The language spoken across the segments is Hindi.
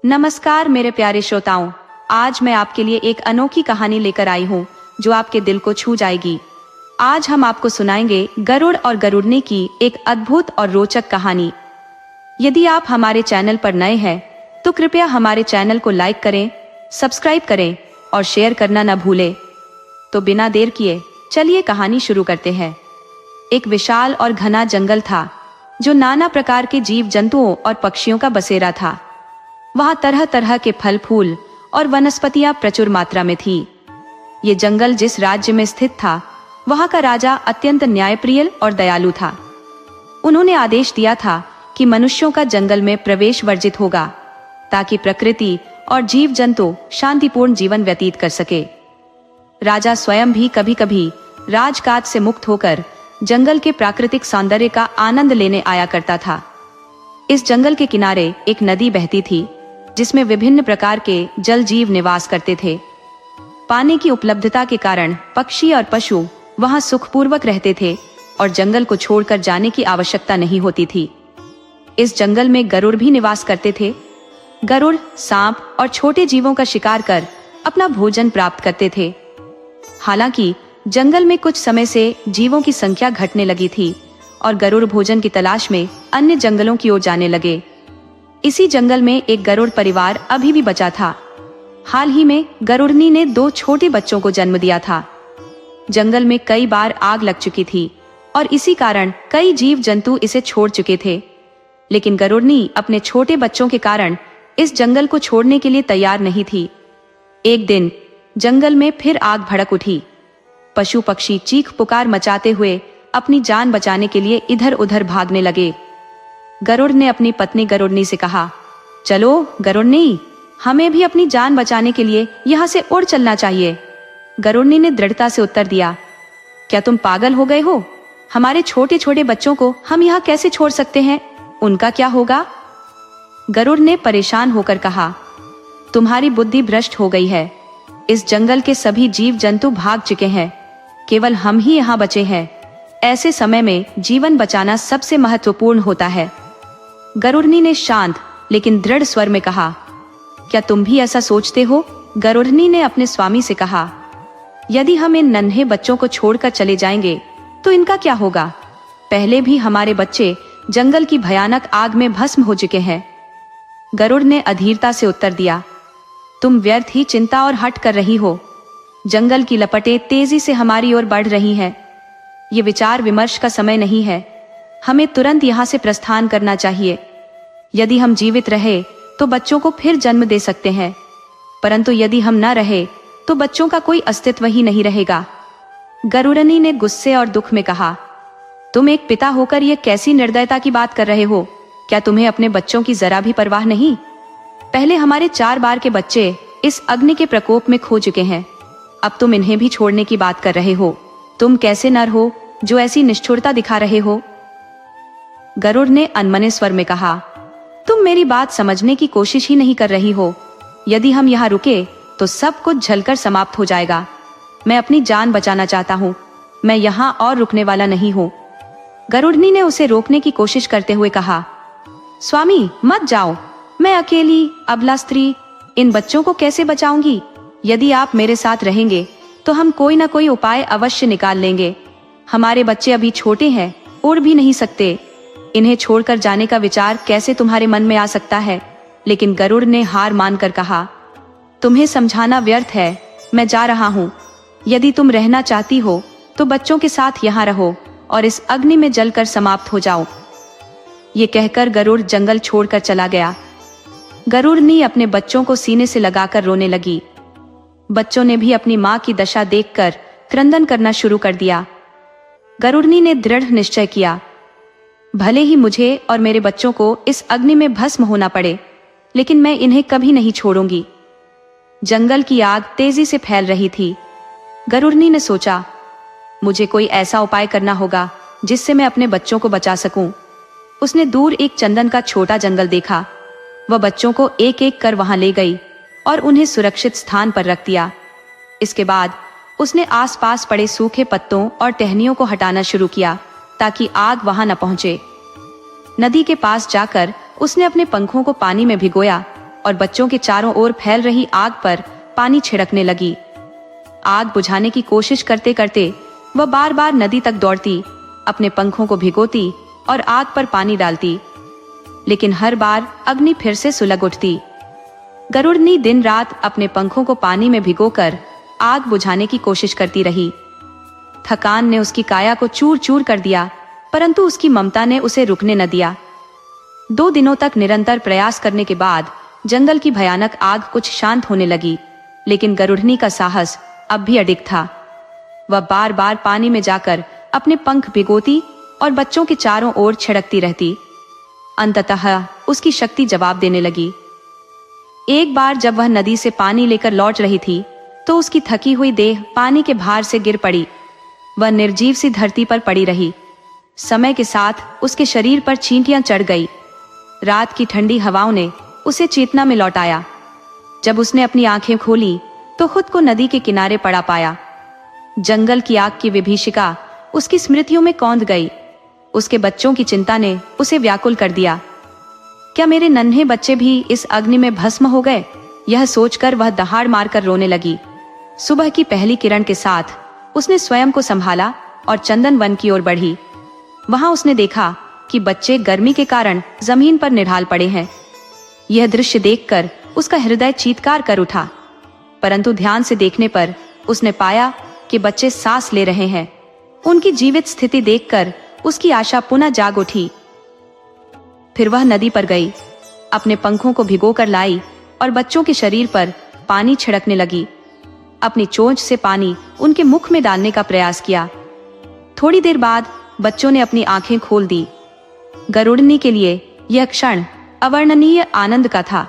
नमस्कार मेरे प्यारे श्रोताओं, आज मैं आपके लिए एक अनोखी कहानी लेकर आई हूँ जो आपके दिल को छू जाएगी। आज हम आपको सुनाएंगे गरुड़ और गरुड़नी की एक अद्भुत और रोचक कहानी। यदि आप हमारे चैनल पर नए हैं तो कृपया हमारे चैनल को लाइक करें, सब्सक्राइब करें और शेयर करना न भूलें। तो बिना देर किए चलिए कहानी शुरू करते हैं। एक विशाल और घना जंगल था जो नाना प्रकार के जीव जंतुओं और पक्षियों का बसेरा था। वहां तरह तरह के फल फूल और वनस्पतियां प्रचुर मात्रा में थी। ये जंगल जिस राज्य में स्थित था वहां का राजा अत्यंत न्यायप्रिय और दयालु था। उन्होंने आदेश दिया था कि मनुष्यों का जंगल में प्रवेश वर्जित होगा ताकि प्रकृति और जीव जंतु शांतिपूर्ण जीवन व्यतीत कर सके। राजा स्वयं भी कभी कभी राजकाज से मुक्त होकर जंगल के प्राकृतिक सौंदर्य का आनंद लेने आया करता था। इस जंगल के किनारे एक नदी बहती थी जिसमें विभिन्न प्रकार के जल जीव निवास करते थे। पानी की उपलब्धता के कारण पक्षी और पशु वहां सुखपूर्वक रहते थे और जंगल को छोड़कर जाने की आवश्यकता नहीं होती थी। इस जंगल में गरुड़ भी निवास करते थे। गरुड़ सांप और छोटे जीवों का शिकार कर अपना भोजन प्राप्त करते थे। हालांकि जंगल में कुछ समय से जीवों की संख्या घटने लगी थी और गरुड़ भोजन की तलाश में अन्य जंगलों की ओर जाने लगे। इसी जंगल में एक गरुड़ परिवार अभी भी बचा था। हाल ही में गरुड़नी ने 2 छोटे बच्चों को जन्म दिया था। जंगल में कई बार आग लग चुकी थी और इसी कारण कई जीव जंतु इसे छोड़ चुके थे, लेकिन गरुड़नी अपने छोटे बच्चों के कारण इस जंगल को छोड़ने के लिए तैयार नहीं थी। एक दिन जंगल में फिर आग भड़क उठी। पशु पक्षी चीख पुकार मचाते हुए अपनी जान बचाने के लिए इधर उधर भागने लगे। गरुड़ ने अपनी पत्नी गरुड़नी से कहा, चलो गरुड़नी, हमें भी अपनी जान बचाने के लिए यहाँ से उड़ चलना चाहिए। गरुड़नी ने दृढ़ता से उत्तर दिया, क्या तुम पागल हो गए हो? हमारे छोटे छोटे बच्चों को हम यहाँ कैसे छोड़ सकते हैं? उनका क्या होगा? गरुड़ ने परेशान होकर कहा, तुम्हारी बुद्धि भ्रष्ट हो गई है। इस जंगल के सभी जीव जंतु भाग चुके हैं, केवल हम ही यहाँ बचे हैं। ऐसे समय में जीवन बचाना सबसे महत्वपूर्ण होता है। गरुड़नी ने शांत लेकिन दृढ़ स्वर में कहा, क्या तुम भी ऐसा सोचते हो? गरुड़नी ने अपने स्वामी से कहा, यदि हम इन नन्हे बच्चों को छोड़कर चले जाएंगे तो इनका क्या होगा? पहले भी हमारे बच्चे जंगल की भयानक आग में भस्म हो चुके हैं। गरुड़ ने अधीरता से उत्तर दिया, तुम व्यर्थ ही चिंता और हट कर रही हो। जंगल की लपटें तेजी से हमारी ओर बढ़ रही हैं। ये विचार विमर्श का समय नहीं है। हमें तुरंत यहाँ से प्रस्थान करना चाहिए। यदि हम जीवित रहे तो बच्चों को फिर जन्म दे सकते हैं, परंतु यदि हम न रहे तो बच्चों का कोई अस्तित्व ही नहीं रहेगा। गरुड़नी ने गुस्से और दुख में कहा, तुम एक पिता होकर ये कैसी निर्दयता की बात कर रहे हो? क्या तुम्हें अपने बच्चों की जरा भी परवाह नहीं? पहले हमारे 4 बार के बच्चे इस अग्नि के प्रकोप में खो चुके हैं, अब तुम इन्हें भी छोड़ने की बात कर रहे हो। तुम कैसे नर हो जो ऐसी निष्ठुरता दिखा रहे हो? गरुड़ ने अनमने स्वर में कहा, तुम मेरी बात समझने की कोशिश ही नहीं कर रही हो। यदि हम यहाँ रुके तो सब कुछ जलकर समाप्त हो जाएगा। मैं अपनी जान बचाना चाहता हूँ, मैं यहाँ और रुकने वाला नहीं हूँ। गरुड़नी ने उसे रोकने की कोशिश करते हुए कहा, स्वामी मत जाओ, मैं अकेली अबला स्त्री इन बच्चों को कैसे बचाऊंगी? यदि आप मेरे साथ रहेंगे तो हम कोई ना कोई उपाय अवश्य निकाल लेंगे। हमारे बच्चे अभी छोटे हैं, उड़ भी नहीं सकते। इन्हें छोड़कर जाने का विचार कैसे तुम्हारे मन में आ सकता है? लेकिन गरुड़ ने हार मानकर कहा, तुम्हें समझाना व्यर्थ है, मैं जा रहा हूँ। यदि तुम रहना चाहती हो तो बच्चों के साथ यहाँ रहो और इस अग्नि में जलकर समाप्त हो जाओ। ये कहकर गरुड़ जंगल छोड़कर चला गया। गरुड़नी अपने बच्चों को सीने से लगाकर रोने लगी। बच्चों ने भी अपनी माँ की दशा देखकर क्रंदन करना शुरू कर दिया। गरुड़नी ने दृढ़ निश्चय किया, भले ही मुझे और मेरे बच्चों को इस अग्नि में भस्म होना पड़े, लेकिन मैं इन्हें कभी नहीं छोड़ूंगी। जंगल की आग तेजी से फैल रही थी। गरुड़नी ने सोचा, मुझे कोई ऐसा उपाय करना होगा जिससे मैं अपने बच्चों को बचा सकूं। उसने दूर एक चंदन का छोटा जंगल देखा। वह बच्चों को एक एक कर वहां ले गई और उन्हें सुरक्षित स्थान पर रख दिया। इसके बाद उसने आसपास पड़े सूखे पत्तों और टहनियों को हटाना शुरू किया ताकि आग वहां न पहुंचे। नदी के पास जाकर उसने अपने पंखों को पानी में भिगोया और बच्चों के चारों ओर फैल रही आग पर पानी छिड़कने लगी। आग बुझाने की कोशिश करते करते वह बार बार नदी तक दौड़ती, अपने पंखों को भिगोती और आग पर पानी डालती, लेकिन हर बार अग्नि फिर से सुलग उठती। गरुड़नी दिन रात अपने पंखों को पानी में भिगोकर आग बुझाने की कोशिश करती रही। थकान ने उसकी काया को चूर चूर कर दिया, परंतु उसकी ममता ने उसे रुकने न दिया। 2 दिनों तक निरंतर प्रयास करने के बाद जंगल की भयानक आग कुछ शांत होने लगी, लेकिन गरुड़नी का साहस अब भी अडिग था। वह बार बार पानी में जाकर अपने पंख भिगोती और बच्चों के चारों ओर छिड़कती रहती। अंततः उसकी शक्ति जवाब देने लगी। एक बार जब वह नदी से पानी लेकर लौट रही थी तो उसकी थकी हुई देह पानी के भार से गिर पड़ी। वह निर्जीव सी धरती पर पड़ी रही। समय के साथ उसके शरीर पर चींटियां चढ़ गई। रात की ठंडी हवाओं ने उसे चेतना में लौटाया। जब उसने अपनी आंखें खोली तो खुद को नदी के किनारे पड़ा पाया। जंगल की आग की विभीषिका उसकी स्मृतियों में कौंध गई। उसके बच्चों की चिंता ने उसे व्याकुल कर दिया। क्या मेरे नन्हे बच्चे भी इस अग्नि में भस्म हो गए? यह सोचकर वह दहाड़ मारकर रोने लगी। सुबह की पहली किरण के साथ उसने स्वयं को संभाला और चंदन वन की ओर बढ़ी। वहां उसने देखा कि बच्चे गर्मी के कारण जमीन पर निढाल पड़े हैं। यह दृश्य देखकर उसका हृदय चीत्कार कर उठा, परंतु ध्यान से देखने पर उसने पाया कि बच्चे सांस ले रहे हैं। उनकी जीवित स्थिति देखकर उसकी आशा पुनः जाग उठी। फिर वह नदी पर गई, अपने पंखों को भिगोकर लाई और बच्चों के शरीर पर पानी छिड़कने लगी। अपनी चोंच से पानी उनके मुख में डालने का प्रयास किया। थोड़ी देर बाद बच्चों ने अपनी आंखें खोल दी। गरुड़नी के लिए यह क्षण अवर्णनीय आनंद का था।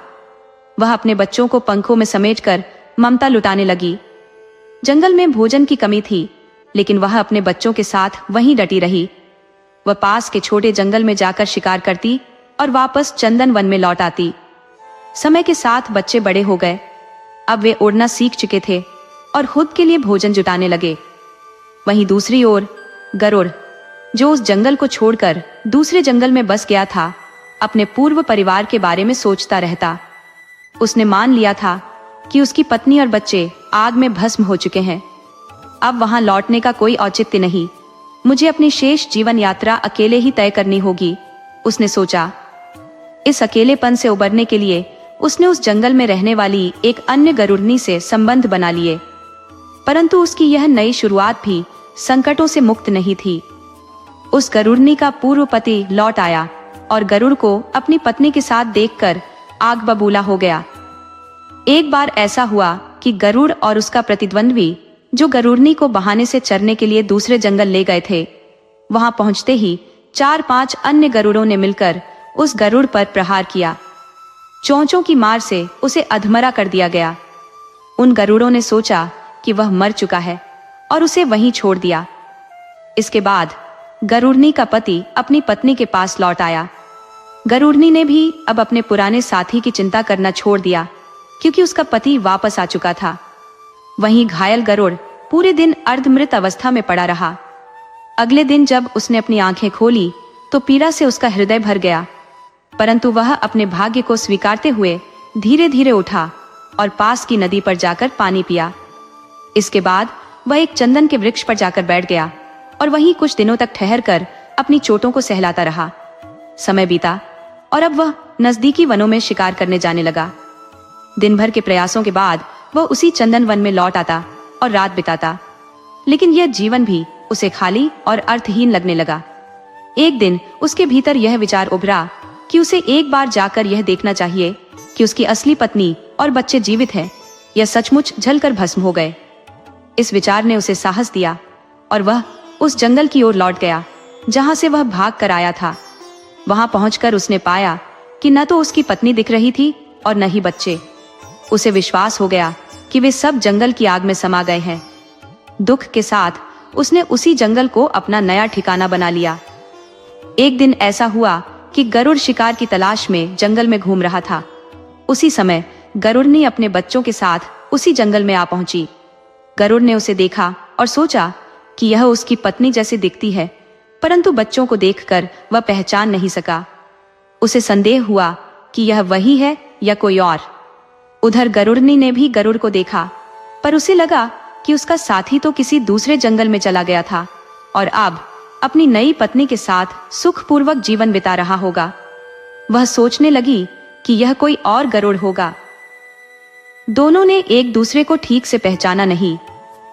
वह अपने बच्चों को पंखों में समेटकर ममता लुटाने लगी। जंगल में भोजन की कमी थी, लेकिन वह अपने बच्चों के साथ वहीं डटी रही। वह पास के छोटे जंगल में जाकर शिकार करती और वापस चंदन वन में लौट आती। समय के साथ बच्चे बड़े हो गए। अब वे उड़ना सीख चुके थे और खुद के लिए भोजन जुटाने लगे। वहीं दूसरी ओर गरुड़, जो उस जंगल को छोड़कर दूसरे जंगल में बस गया था, अपने पूर्व परिवार के बारे में सोचता रहता। उसने मान लिया था कि उसकी पत्नी और बच्चे आग में भस्म हो चुके हैं। अब वहां लौटने का कोई औचित्य नहीं। मुझे अपनी शेष जीवन यात्रा अकेले ही तय करनी होगी, उसने सोचा। इस अकेलेपन से उबरने के लिए उसने उस जंगल में रहने वाली एक अन्य गरुड़नी से संबंध बना लिए, परंतु उसकी यह नई शुरुआत भी संकटों से मुक्त नहीं थी। उस गरुड़नी का पूर्व पति लौट आया और गरुड़ को अपनी पत्नी के साथ देखकर आग बबूला हो गया। एक बार ऐसा हुआ कि गरुड़ और उसका प्रतिद्वंद्वी, जो गरुड़नी को बहाने से चरने के लिए दूसरे जंगल ले गए थे, वहां पहुंचते ही 4-5 अन्य गरुड़ों ने मिलकर उस गरुड़ पर प्रहार किया। चोंचों की मार से उसे अधमरा कर दिया गया। उन गरुड़ों ने सोचा कि वह मर चुका है और उसे वहीं छोड़ दिया। इसके बाद गरुड़नी का पति अपनी पत्नी के पास लौट आया। गरुड़नी ने भी अब अपने पुराने साथी की चिंता करना छोड़ दिया, क्योंकि उसका पति वापस आ चुका था। वहीं घायल गरुड़ पूरे दिन अर्धमृत अवस्था में पड़ा रहा। अगले दिन जब उसने अपनी आंखें खोली तो पीड़ा से उसका हृदय भर गया, परंतु वह अपने भाग्य को स्वीकारते हुए धीरे धीरे उठा और पास की नदी पर जाकर पानी पिया। इसके बाद वह एक चंदन के वृक्ष पर जाकर बैठ गया और वहीं कुछ दिनों तक ठहरकर अपनी चोटों को सहलाता रहा। समय बीता और अब वह नजदीकी वनों में शिकार करने जाने लगा। दिन भर के प्रयासों के बाद वह उसी चंदन वन में लौट आता और रात बिताता, लेकिन यह जीवन भी उसे खाली और अर्थहीन लगने लगा। एक दिन उसके भीतर यह विचार उभरा कि उसे एक बार जाकर यह देखना चाहिए कि उसकी असली पत्नी और बच्चे जीवित हैं या सचमुच जलकर भस्म हो गए। इस विचार ने उसे साहस दिया और वह उस जंगल की ओर लौट गया जहां से वह भाग कर आया था। वहां पहुंचकर उसने पाया कि न तो उसकी पत्नी दिख रही थी और न ही बच्चे। उसे विश्वास हो गया कि वे सब जंगल की आग में समा गए हैं। दुख के साथ उसने उसी जंगल को अपना नया ठिकाना बना लिया। एक दिन ऐसा हुआ कि गरुड़ शिकार की तलाश में जंगल में घूम रहा था। उसी समय गरुड़नी अपने बच्चों के साथ उसी जंगल में आ पहुंची। गरुड़ ने उसे देखा और सोचा कि यह उसकी पत्नी जैसी दिखती है, परंतु बच्चों को देखकर वह पहचान नहीं सका। उसे संदेह हुआ कि यह वही है या कोई और। उधर गरुड़नी ने भी गरुड़ को देखा, पर उसे लगा कि उसका साथी तो किसी दूसरे जंगल में चला गया था और अब अपनी नई पत्नी के साथ सुखपूर्वक जीवन बिता रहा होगा। वह सोचने लगी कि यह कोई और गरुड़ होगा। दोनों ने एक दूसरे को ठीक से पहचाना नहीं।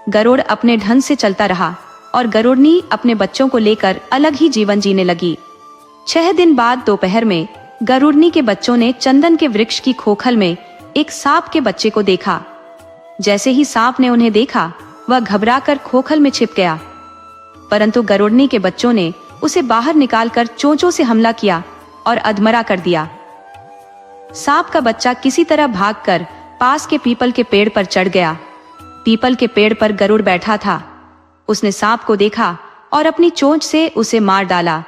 गरुड़ अपने ढंग से चलता रहा और गरुड़नी अपने बच्चों को लेकर अलग ही जीवन जीने लगी। 6 दिन बाद दोपहर में गरुड़नी के बच्चों ने चंदन के वृक्ष की खोखल में एक सांप के बच्चे को देखा। जैसे ही सांप ने उन्हें देखा, वह घबराकर खोखल में छिप गया, परंतु गरुड़नी के बच्चों ने उसे बाहर निकालकर चोंचों से हमला किया और अधमरा कर दिया। सांप का बच्चा किसी तरह भागकर पास के पीपल के पेड़ पर चढ़ गया। पीपल के पेड़ पर गरुड़ बैठा था। उसने सांप को देखा और अपनी चोंच से उसे मार डाला।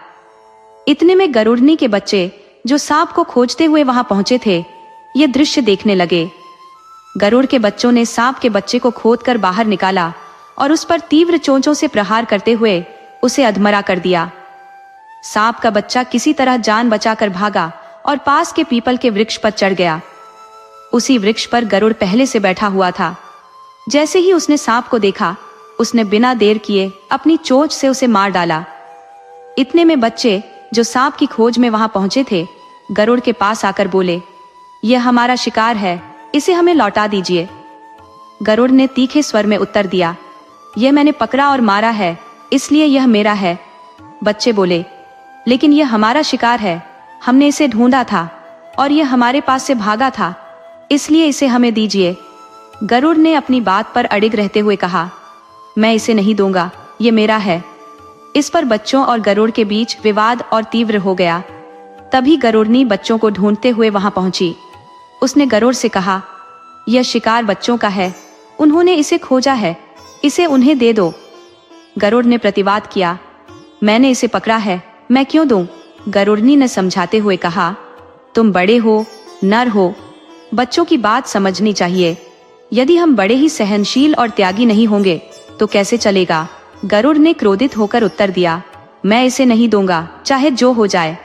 इतने में गरुड़नी के बच्चे, जो सांप को खोजते हुए वहां पहुंचे थे, ये दृश्य देखने लगे। गरुड़ के बच्चों ने सांप के बच्चे को खोदकर बाहर निकाला और उस पर तीव्र चोंचों से प्रहार करते हुए उसे अधमरा कर दिया। सांप का बच्चा किसी तरह जान बचाकर भागा और पास के पीपल के वृक्ष पर चढ़ गया। उसी वृक्ष पर गरुड़ पहले से बैठा हुआ था। जैसे ही उसने सांप को देखा, उसने बिना देर किए अपनी चोंच से उसे मार डाला। इतने में बच्चे, जो सांप की खोज में वहां पहुंचे थे, गरुड़ के पास आकर बोले, यह हमारा शिकार है, इसे हमें लौटा दीजिए। गरुड़ ने तीखे स्वर में उत्तर दिया, यह मैंने पकड़ा और मारा है, इसलिए यह मेरा है। बच्चे बोले, लेकिन यह हमारा शिकार है, हमने इसे ढूंढा था और यह हमारे पास से भागा था, इसलिए इसे हमें दीजिए। गरुड़ ने अपनी बात पर अड़िग रहते हुए कहा, मैं इसे नहीं दूंगा, ये मेरा है। इस पर बच्चों और गरुड़ के बीच विवाद और तीव्र हो गया। तभी गरुड़नी बच्चों को ढूंढते हुए वहां पहुंची। उसने गरुड़ से कहा, यह शिकार बच्चों का है, उन्होंने इसे खोजा है, इसे उन्हें दे दो। गरुड़ ने प्रतिवाद किया, मैंने इसे पकड़ा है, मैं क्यों दूं? गरुड़नी ने समझाते हुए कहा, तुम बड़े हो, नर हो, बच्चों की बात समझनी चाहिए। यदि हम बड़े ही सहनशील और त्यागी नहीं होंगे तो कैसे चलेगा? गरुड़ ने क्रोधित होकर उत्तर दिया, मैं इसे नहीं दूंगा, चाहे जो हो जाए।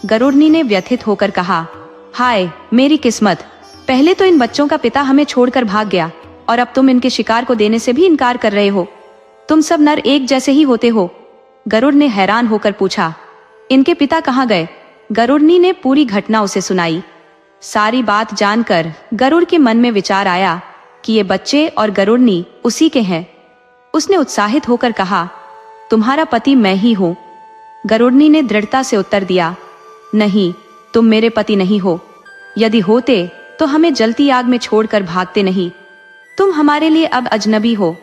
गरुड़नी ने व्यथित होकर कहा, हाय मेरी किस्मत, पहले तो इन बच्चों का पिता हमें छोड़कर भाग गया और अब तुम इनके शिकार को देने से भी इनकार कर रहे हो। तुम सब नर एक जैसे ही होते हो। गरुड़ ने हैरान होकर पूछा, इनके पिता कहाँ गए? गरुड़नी ने पूरी घटना उसे सुनाई। सारी बात जानकर गरुड़ के मन में विचार आया कि ये बच्चे और गरुड़नी उसी के हैं। उसने उत्साहित होकर कहा, तुम्हारा पति मैं ही हूं। गरुड़नी ने दृढ़ता से उत्तर दिया, नहीं, तुम मेरे पति नहीं हो। यदि होते तो हमें जलती आग में छोड़कर भागते नहीं। तुम हमारे लिए अब अजनबी हो।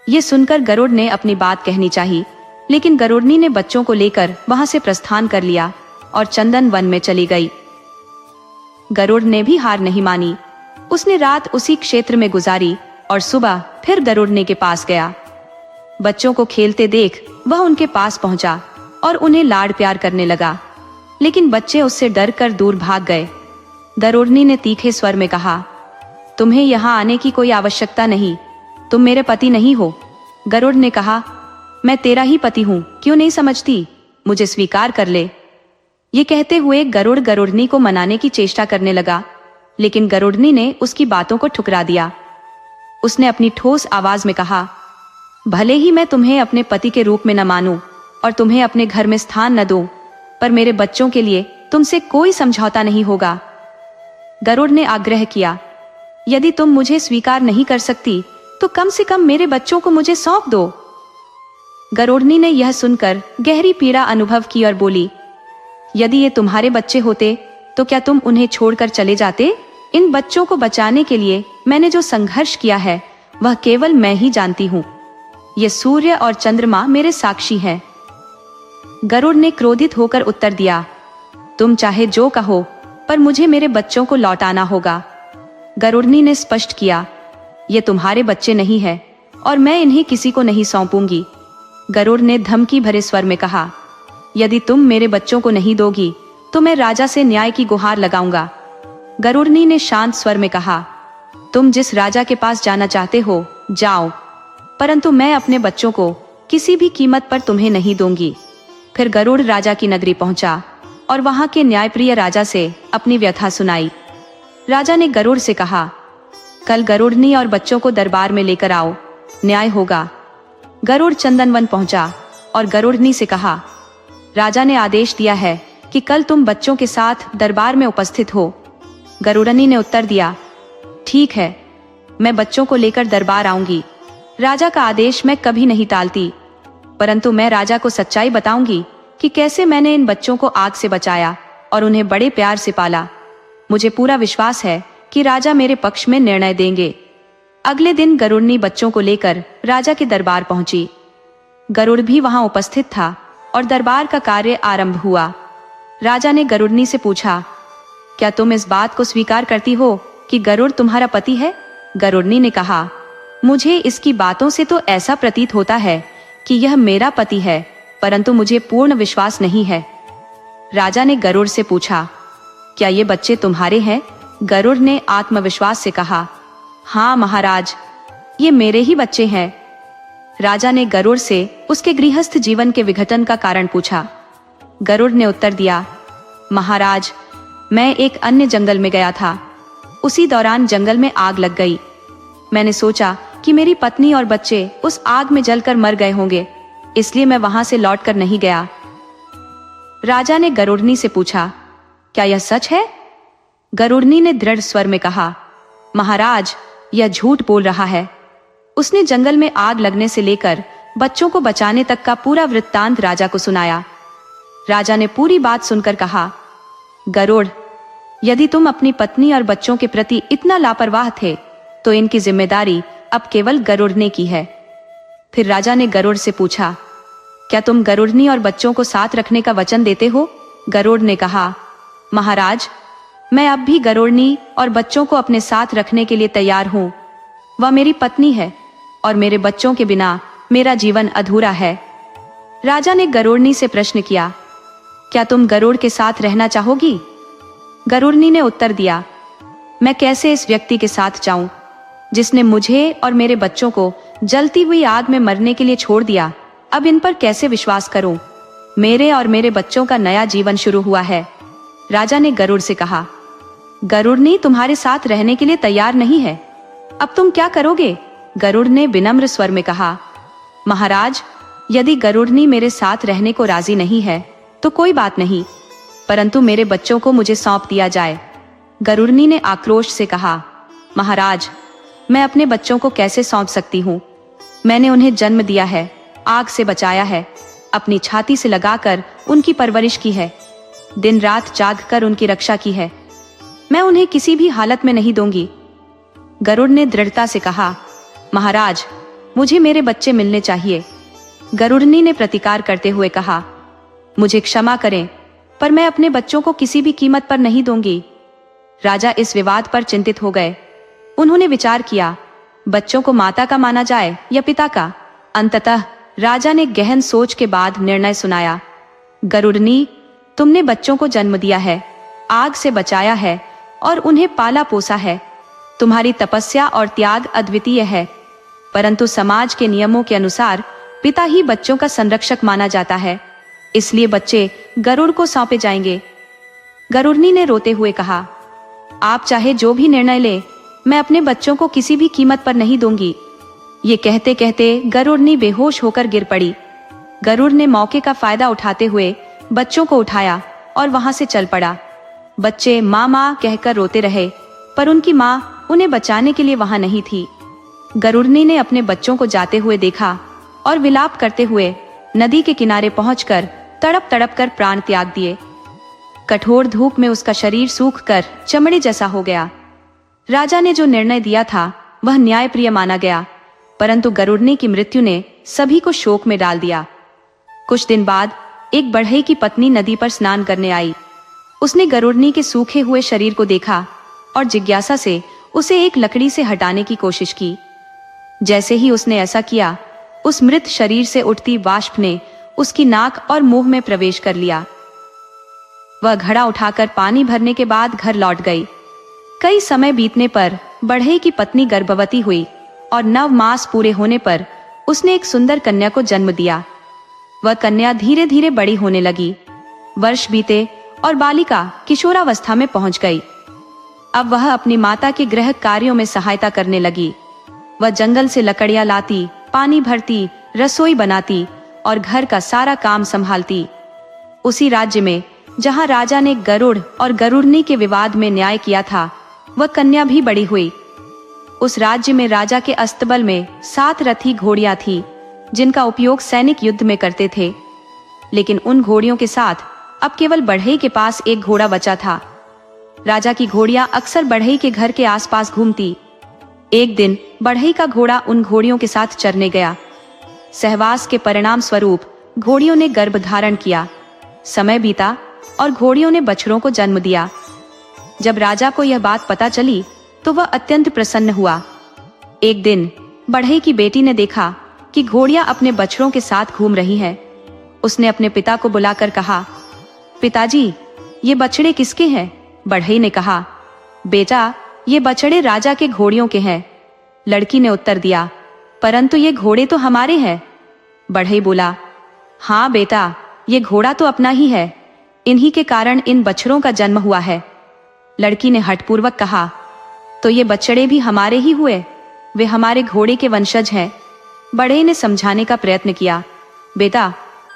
ये सुनकर गरुड़ ने अपनी बात कहनी चाहिए, लेकिन गरुड़नी ने बच्चों को लेकर वहां से प्रस्थान कर लिया और चंदन वन में चली गई। गरुड़ ने भी हार नहीं मानी। उसने रात उसी क्षेत्र में गुजारी और सुबह फिर गरुड़ने के पास गया। बच्चों को खेलते देख वह उनके पास पहुंचा और उन्हें लाड प्यार करने लगा, लेकिन बच्चे उससे डर कर दूर भाग गए। गरुड़नी ने तीखे स्वर में कहा, तुम्हें यहाँ आने की कोई आवश्यकता नहीं, तुम मेरे पति नहीं हो। गरुड़ ने कहा, मैं तेरा ही पति हूँ, क्यों नहीं समझती? मुझे स्वीकार कर ले। ये कहते हुए गरुड़ गरुड़नी को मनाने की चेष्टा करने लगा, लेकिन गरुड़नी ने उसकी बातों को ठुकरा दिया। उसने अपनी ठोस आवाज में कहा, भले ही मैं तुम्हें अपने पति के रूप में न मानूं और तुम्हें अपने घर में स्थान न दूं, पर मेरे बच्चों के लिए तुमसे कोई समझौता नहीं होगा। गरुड़ ने आग्रह किया, यदि तुम मुझे स्वीकार नहीं कर सकती तो कम से कम मेरे बच्चों को मुझे सौंप दो। गरुड़नी ने यह सुनकर गहरी पीड़ा अनुभव की और बोली, यदि ये तुम्हारे बच्चे होते तो क्या तुम उन्हें छोड़कर चले जाते? इन बच्चों को बचाने के लिए मैंने जो संघर्ष किया है वह केवल मैं ही जानती हूँ। ये सूर्य और चंद्रमा मेरे साक्षी हैं। गरुड़ ने क्रोधित होकर उत्तर दिया, तुम चाहे जो कहो, पर मुझे मेरे बच्चों को लौटाना होगा। गरुड़नी ने स्पष्ट किया, ये तुम्हारे बच्चे नहीं है और मैं इन्हें किसी को नहीं सौंपूंगी। गरुड़ ने धमकी भरे स्वर में कहा, यदि तुम मेरे बच्चों को नहीं दोगी तो मैं राजा से न्याय की गुहार लगाऊंगा। गरुड़नी ने शांत स्वर में कहा, तुम जिस राजा के पास जाना चाहते हो जाओ, परंतु मैं अपने बच्चों को किसी भी कीमत पर तुम्हें नहीं दूंगी। फिर गरुड़ राजा की नगरी पहुंचा। और वहां के न्यायप्रिय राजा से अपनी व्यथा सुनाई। राजा ने गरुड़ से कहा, कल गरुड़नी और बच्चों को दरबार में लेकर आओ, न्याय होगा। गरुड़ चंदनवन पहुंचा और गरुड़नी से कहा, राजा ने आदेश दिया है कि कल तुम बच्चों के साथ दरबार में उपस्थित हो। गरुड़नी ने उत्तर दिया, ठीक है, मैं बच्चों को लेकर दरबार आऊंगी। राजा का आदेश मैं कभी नहीं टालती, परंतु मैं राजा को सच्चाई बताऊंगी कि कैसे मैंने इन बच्चों को आग से बचाया और उन्हें बड़े प्यार से पाला। मुझे पूरा विश्वास है कि राजा मेरे पक्ष में निर्णय देंगे। अगले दिन गरुड़नी बच्चों को लेकर राजा के दरबार पहुंची। गरुड़ भी वहां उपस्थित था और दरबार का कार्य आरंभ हुआ। राजा ने गरुड़नी से पूछा, क्या तुम इस बात को स्वीकार करती हो कि गरुड़ तुम्हारा पति है? गरुड़नी ने कहा, मुझे इसकी बातों से तो ऐसा प्रतीत होता है कि यह मेरा पति है, परंतु मुझे पूर्ण विश्वास नहीं है। राजा ने गरुड़ से पूछा, क्या ये बच्चे तुम्हारे हैं? गरुड़ ने आत्मविश्वास से कहा, हाँ महाराज, ये मेरे ही बच्चे हैं। राजा ने गरुड़ से उसके गृहस्थ जीवन के विघटन का कारण पूछा। गरुड़ ने उत्तर दिया, महाराज, मैं एक अन्य जंगल में गया था। उसी दौरान जंगल में आग लग गई। मैंने सोचा कि मेरी पत्नी और बच्चे उस आग में जलकर मर गए होंगे, इसलिए मैं वहां से लौटकर नहीं गया। राजा ने गरुड़नी से पूछा, क्या यह सच है? गरुड़नी ने दृढ़ स्वर में कहा, महाराज, यह झूठ बोल रहा है। उसने जंगल में आग लगने से लेकर बच्चों को बचाने तक का पूरा वृत्तांत राजा को सुनाया। राजा ने पूरी बात सुनकर कहा, गरुड़, यदि तुम अपनी पत्नी और बच्चों के प्रति इतना लापरवाह थे तो इनकी जिम्मेदारी अब केवल गरुड़ ने की है। फिर राजा ने गरुड़ से पूछा, क्या तुम गरुड़नी और बच्चों को साथ रखने का वचन देते हो? गरुड़ ने कहा, महाराज, मैं अब भी गरुड़नी और बच्चों को अपने साथ रखने के लिए तैयार हूं। वह मेरी पत्नी है और मेरे बच्चों के बिना मेरा जीवन अधूरा है। राजा ने गरुड़नी से प्रश्न किया, क्या तुम गरुड़ के साथ रहना चाहोगी? गरुड़नी ने उत्तर दिया, मैं कैसे इस व्यक्ति के साथ जाऊं जिसने मुझे और मेरे बच्चों को जलती हुई आग में मरने के लिए छोड़ दिया। अब इन पर कैसे विश्वास करूं? मेरे और मेरे बच्चों का नया जीवन शुरू हुआ है। राजा ने गरुड़ से कहा, गरुड़नी तुम्हारे साथ रहने के लिए तैयार नहीं है, अब तुम क्या करोगे? गरुड़ ने विनम्र स्वर में कहा, महाराज, यदि गरुड़नी मेरे साथ रहने को राजी नहीं है तो कोई बात नहीं, परंतु मेरे बच्चों को मुझे सौंप दिया जाए। गरुड़नी ने आक्रोश से कहा, महाराज, मैं अपने बच्चों को कैसे सौंप सकती हूँ? मैंने उन्हें जन्म दिया है, आग से बचाया है, अपनी छाती से लगाकर उनकी परवरिश की है, दिन रात जागकर उनकी रक्षा की है। मैं उन्हें किसी भी हालत में नहीं दूंगी। गरुड़ ने दृढ़ता से कहा, महाराज, मुझे मेरे बच्चे मिलने चाहिए। गरुड़नी ने प्रतिकार करते हुए कहा, मुझे क्षमा करें, पर मैं अपने बच्चों को किसी भी कीमत पर नहीं दूंगी। राजा इस विवाद पर चिंतित हो गए। उन्होंने विचार किया, बच्चों को माता का माना जाए या पिता का? अंततः राजा ने गहन सोच के बाद निर्णय सुनाया, गरुड़नी, तुमने बच्चों को जन्म दिया है, आग से बचाया है और उन्हें पाला पोसा है। तुम्हारी तपस्या और त्याग अद्वितीय है, परंतु समाज के नियमों के अनुसार पिता ही बच्चों का संरक्षक माना जाता है, इसलिए बच्चे गरुड़ को सौंपे जाएंगे। गरुड़नी ने रोते हुए कहा, आप चाहे जो भी निर्णय ले, मैं अपने बच्चों को किसी भी कीमत पर नहीं दूंगी। ये कहते कहते गरुड़नी बेहोश होकर गिर पड़ी। गरुड़ ने मौके का फायदा उठाते हुए बच्चों को उठाया और वहां से चल पड़ा। बच्चे माँ माँ कहकर रोते रहे, पर उनकी माँ उन्हें बचाने के लिए वहां नहीं थी। गरुड़नी ने अपने बच्चों को जाते हुए देखा और विलाप करते हुए नदी के किनारे पहुंचकर तड़प तड़प कर प्राण त्याग दिए। कठोर धूप में उसका शरीर सूखकर चमड़े जैसा हो गया। राजा ने जो निर्णय दिया था वह न्यायप्रिय माना गया, परंतु गरुड़नी की मृत्यु ने सभी को शोक में डाल दिया। कुछ दिन बाद एक बढ़ई की पत्नी नदी पर स्नान करने आई। उसने गरुड़नी के सूखे हुए शरीर को देखा और जिज्ञासा से उसे एक लकड़ी से हटाने की कोशिश की। जैसे ही उसने ऐसा किया, उस मृत शरीर से उठती वाष्प ने उसकी नाक और मुंह में प्रवेश कर लिया। वह घड़ा उठाकर पानी भरने के बाद घर लौट गई। कई समय बीतने पर बढ़ई की पत्नी गर्भवती हुई और 9 मास पूरे होने पर उसने एक सुंदर कन्या को जन्म दिया। वह कन्या धीरे धीरे बड़ी होने लगी। वर्ष बीते और बालिका किशोरावस्था में पहुंच गई। अब वह अपनी माता के गृह कार्यों में सहायता करने लगी। वह जंगल से लकड़ियां लाती, पानी भरती, रसोई बनाती और घर का सारा काम संभालती। उसी राज्य में जहां राजा ने गरुड़ और गरुड़नी के विवाद में न्याय किया था, वह कन्या भी बड़ी हुई। उस राज्य में राजा के अस्तबल में 7 रथी घोड़ियां थी, जिनका उपयोग सैनिक युद्ध में करते थे। लेकिन उन घोड़ियों के साथ अब केवल बढ़ई के पास एक घोड़ा बचा था। राजा की घोड़ियां अक्सर बढ़ई के घर के आसपास घूमती। एक दिन बढ़ई का घोड़ा उन घोड़ियों के साथ चरने गया। सहवास के परिणाम स्वरूप घोड़ियों ने गर्भ धारण किया। समय बीता और घोड़ियों ने बछड़ों को जन्म दिया। जब राजा को यह बात पता चली तो वह अत्यंत प्रसन्न हुआ। एक दिन बढ़ई की बेटी ने देखा कि घोड़ियां अपने बछड़ों के साथ घूम रही हैं। उसने अपने पिता को बुलाकर कहा, पिताजी, ये बछड़े किसके हैं? बढ़ई ने कहा, बेटा, ये बछड़े राजा के घोड़ियों के हैं। लड़की ने उत्तर दिया, परंतु ये घोड़े तो हमारे हैं। बढ़ई बोला, हाँ बेटा, ये घोड़ा तो अपना ही है, इन्हीं के कारण इन बछड़ों का जन्म हुआ है। लड़की ने हठपूर्वक कहा, तो ये बछड़े भी हमारे ही हुए, वे हमारे घोड़े के वंशज हैं। बढ़ई ने समझाने का प्रयत्न किया, बेटा,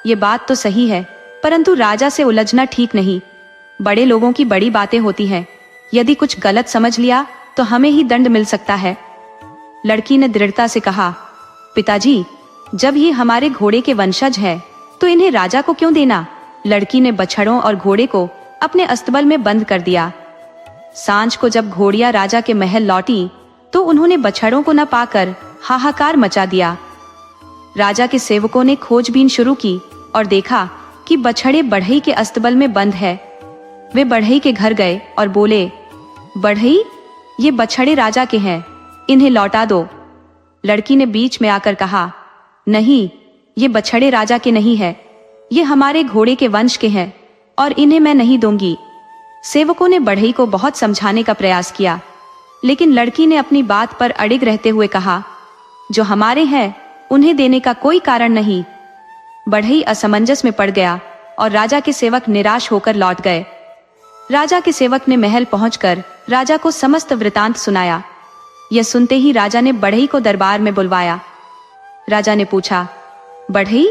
ये बात तो सही है, परंतु राजा से उलझना ठीक नहीं। बड़े लोगों की बड़ी बातें होती हैं, यदि कुछ गलत समझ लिया तो हमें ही दंड मिल सकता है। लड़की ने दृढ़ता से कहा, पिताजी, जब ये हमारे घोड़े के वंशज हैं, तो इन्हें राजा को क्यों देना? लड़की ने बछड़ों और घोड़े को अपने अस्तबल में बंद कर दिया। सांझ को जब घोड़ियां राजा के महल लौटी तो उन्होंने बछड़ों को न पाकर हाहाकार मचा दिया। राजा के सेवकों ने खोजबीन शुरू की और देखा कि बछड़े बढ़ई के अस्तबल में बंद है। वे बढ़ई के घर गए और बोले, बढ़ई, ये बछड़े राजा के हैं, इन्हें लौटा दो। लड़की ने बीच में आकर कहा, नहीं, ये बछड़े राजा के नहीं है, ये हमारे घोड़े के वंश के हैं और इन्हें मैं नहीं दूंगी। सेवकों ने बढ़ई को बहुत समझाने का प्रयास किया, लेकिन लड़की ने अपनी बात पर अड़िग रहते हुए कहा, जो हमारे हैं उन्हें देने का कोई कारण नहीं। बढ़ई असमंजस में पड़ गया और राजा के सेवक निराश होकर लौट गए। राजा के सेवक ने महल पहुंचकर राजा को समस्त वृतांत सुनाया। यह सुनते ही राजा ने बढ़ई को दरबार में बुलवाया। राजा ने पूछा, बढ़ई,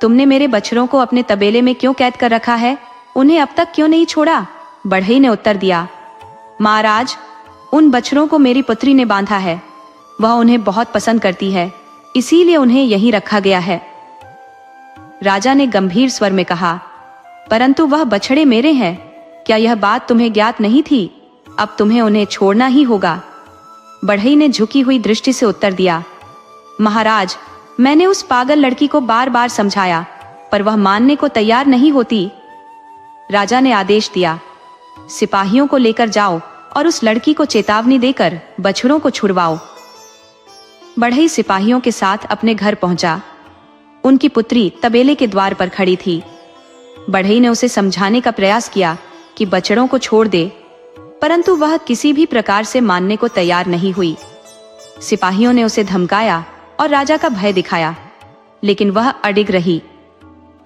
तुमने मेरे बछड़ों को अपने तबेले में क्यों कैद कर रखा है? उन्हें अब तक क्यों नहीं छोड़ा? बढ़ई ने उत्तर दिया, महाराज, उन बछड़ों को मेरी पुत्री ने बांधा है। वह उन्हें बहुत पसंद करती है, इसीलिए उन्हें यहीं रखा गया है। राजा ने गंभीर स्वर में कहा, परंतु वह बछड़े मेरे हैं, क्या यह बात तुम्हें ज्ञात नहीं थी? अब तुम्हें उन्हें छोड़ना ही होगा। बढ़ई ने झुकी हुई दृष्टि से उत्तर दिया, महाराज, मैंने उस पागल लड़की को बार बार समझाया, पर वह मानने को तैयार नहीं होती। राजा ने आदेश दिया, सिपाहियों को लेकर जाओ और उस लड़की को चेतावनी देकर बछड़ों को छुड़वाओ। बढ़ई सिपाहियों के साथ अपने घर पहुंचा। उनकी पुत्री तबेले के द्वार पर खड़ी थी। बढ़ई ने उसे समझाने का प्रयास किया कि बछड़ों को छोड़ दे, परंतु वह किसी भी प्रकार से मानने को तैयार नहीं हुई। सिपाहियों ने उसे धमकाया और राजा का भय दिखाया, लेकिन वह अडिग रही।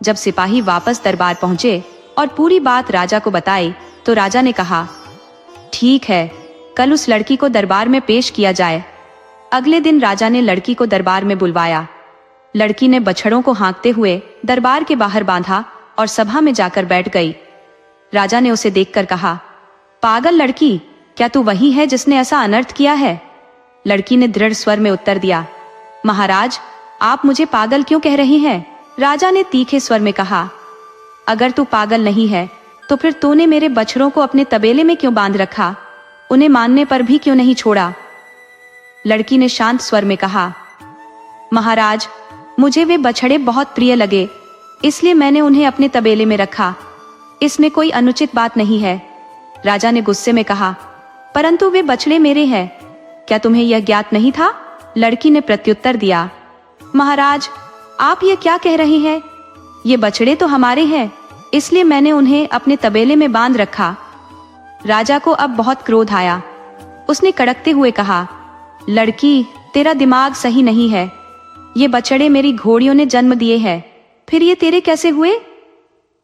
जब सिपाही वापस दरबार पहुंचे और पूरी बात राजा को बताई तो राजा ने कहा, ठीक है, कल उस लड़की को दरबार में पेश किया जाए। अगले दिन राजा ने लड़की को दरबार में बुलवाया। लड़की ने बछड़ों को हाँकते हुए दरबार के बाहर बांधा और सभा में जाकर बैठ गई। राजा ने उसे देखकर कहा, पागल लड़की, क्या तू वही है जिसने ऐसा अनर्थ किया है? लड़की ने दृढ़ स्वर में उत्तर दिया, महाराज, आप मुझे पागल क्यों कह रही हैं? राजा ने तीखे स्वर में कहा, अगर तू पागल नहीं है तो फिर तूने मेरे बछड़ों को अपने तबेले में क्यों बांध रखा? उन्हें मानने पर भी क्यों नहीं छोड़ा? लड़की ने शांत स्वर में कहा, महाराज, मुझे वे बछड़े बहुत प्रिय लगे, इसलिए मैंने उन्हें अपने तबेले में रखा। इसमें कोई अनुचित बात नहीं है। राजा ने गुस्से में कहा, परंतु वे बछड़े मेरे हैं, क्या तुम्हें यह ज्ञात नहीं था? लड़की ने प्रत्युत्तर दिया, महाराज, आप ये क्या कह रहे हैं? ये बछड़े तो हमारे हैं, इसलिए मैंने उन्हें अपने तबेले में बांध रखा। राजा को अब बहुत क्रोध आया। उसने कड़कते हुए कहा, लड़की, तेरा दिमाग सही नहीं है। ये बछड़े मेरी घोड़ियों ने जन्म दिए हैं, फिर ये तेरे कैसे हुए?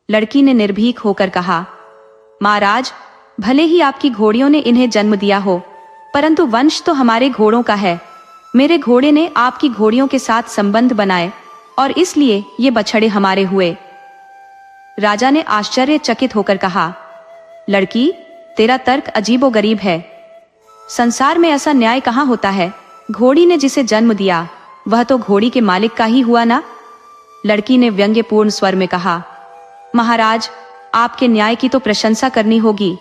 लड़की ने निर्भीक होकर कहा, महाराज, भले ही आपकी घोड़ियों ने इन्हें जन्म दिया हो, परंतु वंश तो हमारे घोड़ों का है। मेरे घोड़े ने आपकी घोड़ियों के साथ संबंध बनाए और इसलिए ये बछड़े हमारे हुए। राजा ने आश्चर्यचकित होकर कहा, लड़की, तेरा तर्क अजीबोगरीब है। संसार में ऐसा न्याय कहाँ होता है? घोड़ी ने जिसे जन्म दिया वह तो घोड़ी के मालिक का ही हुआ ना? लड़की ने व्यंग्यपूर्ण स्वर में कहा, महाराज, आपके न्याय की तो प्रशंसा करनी होगी।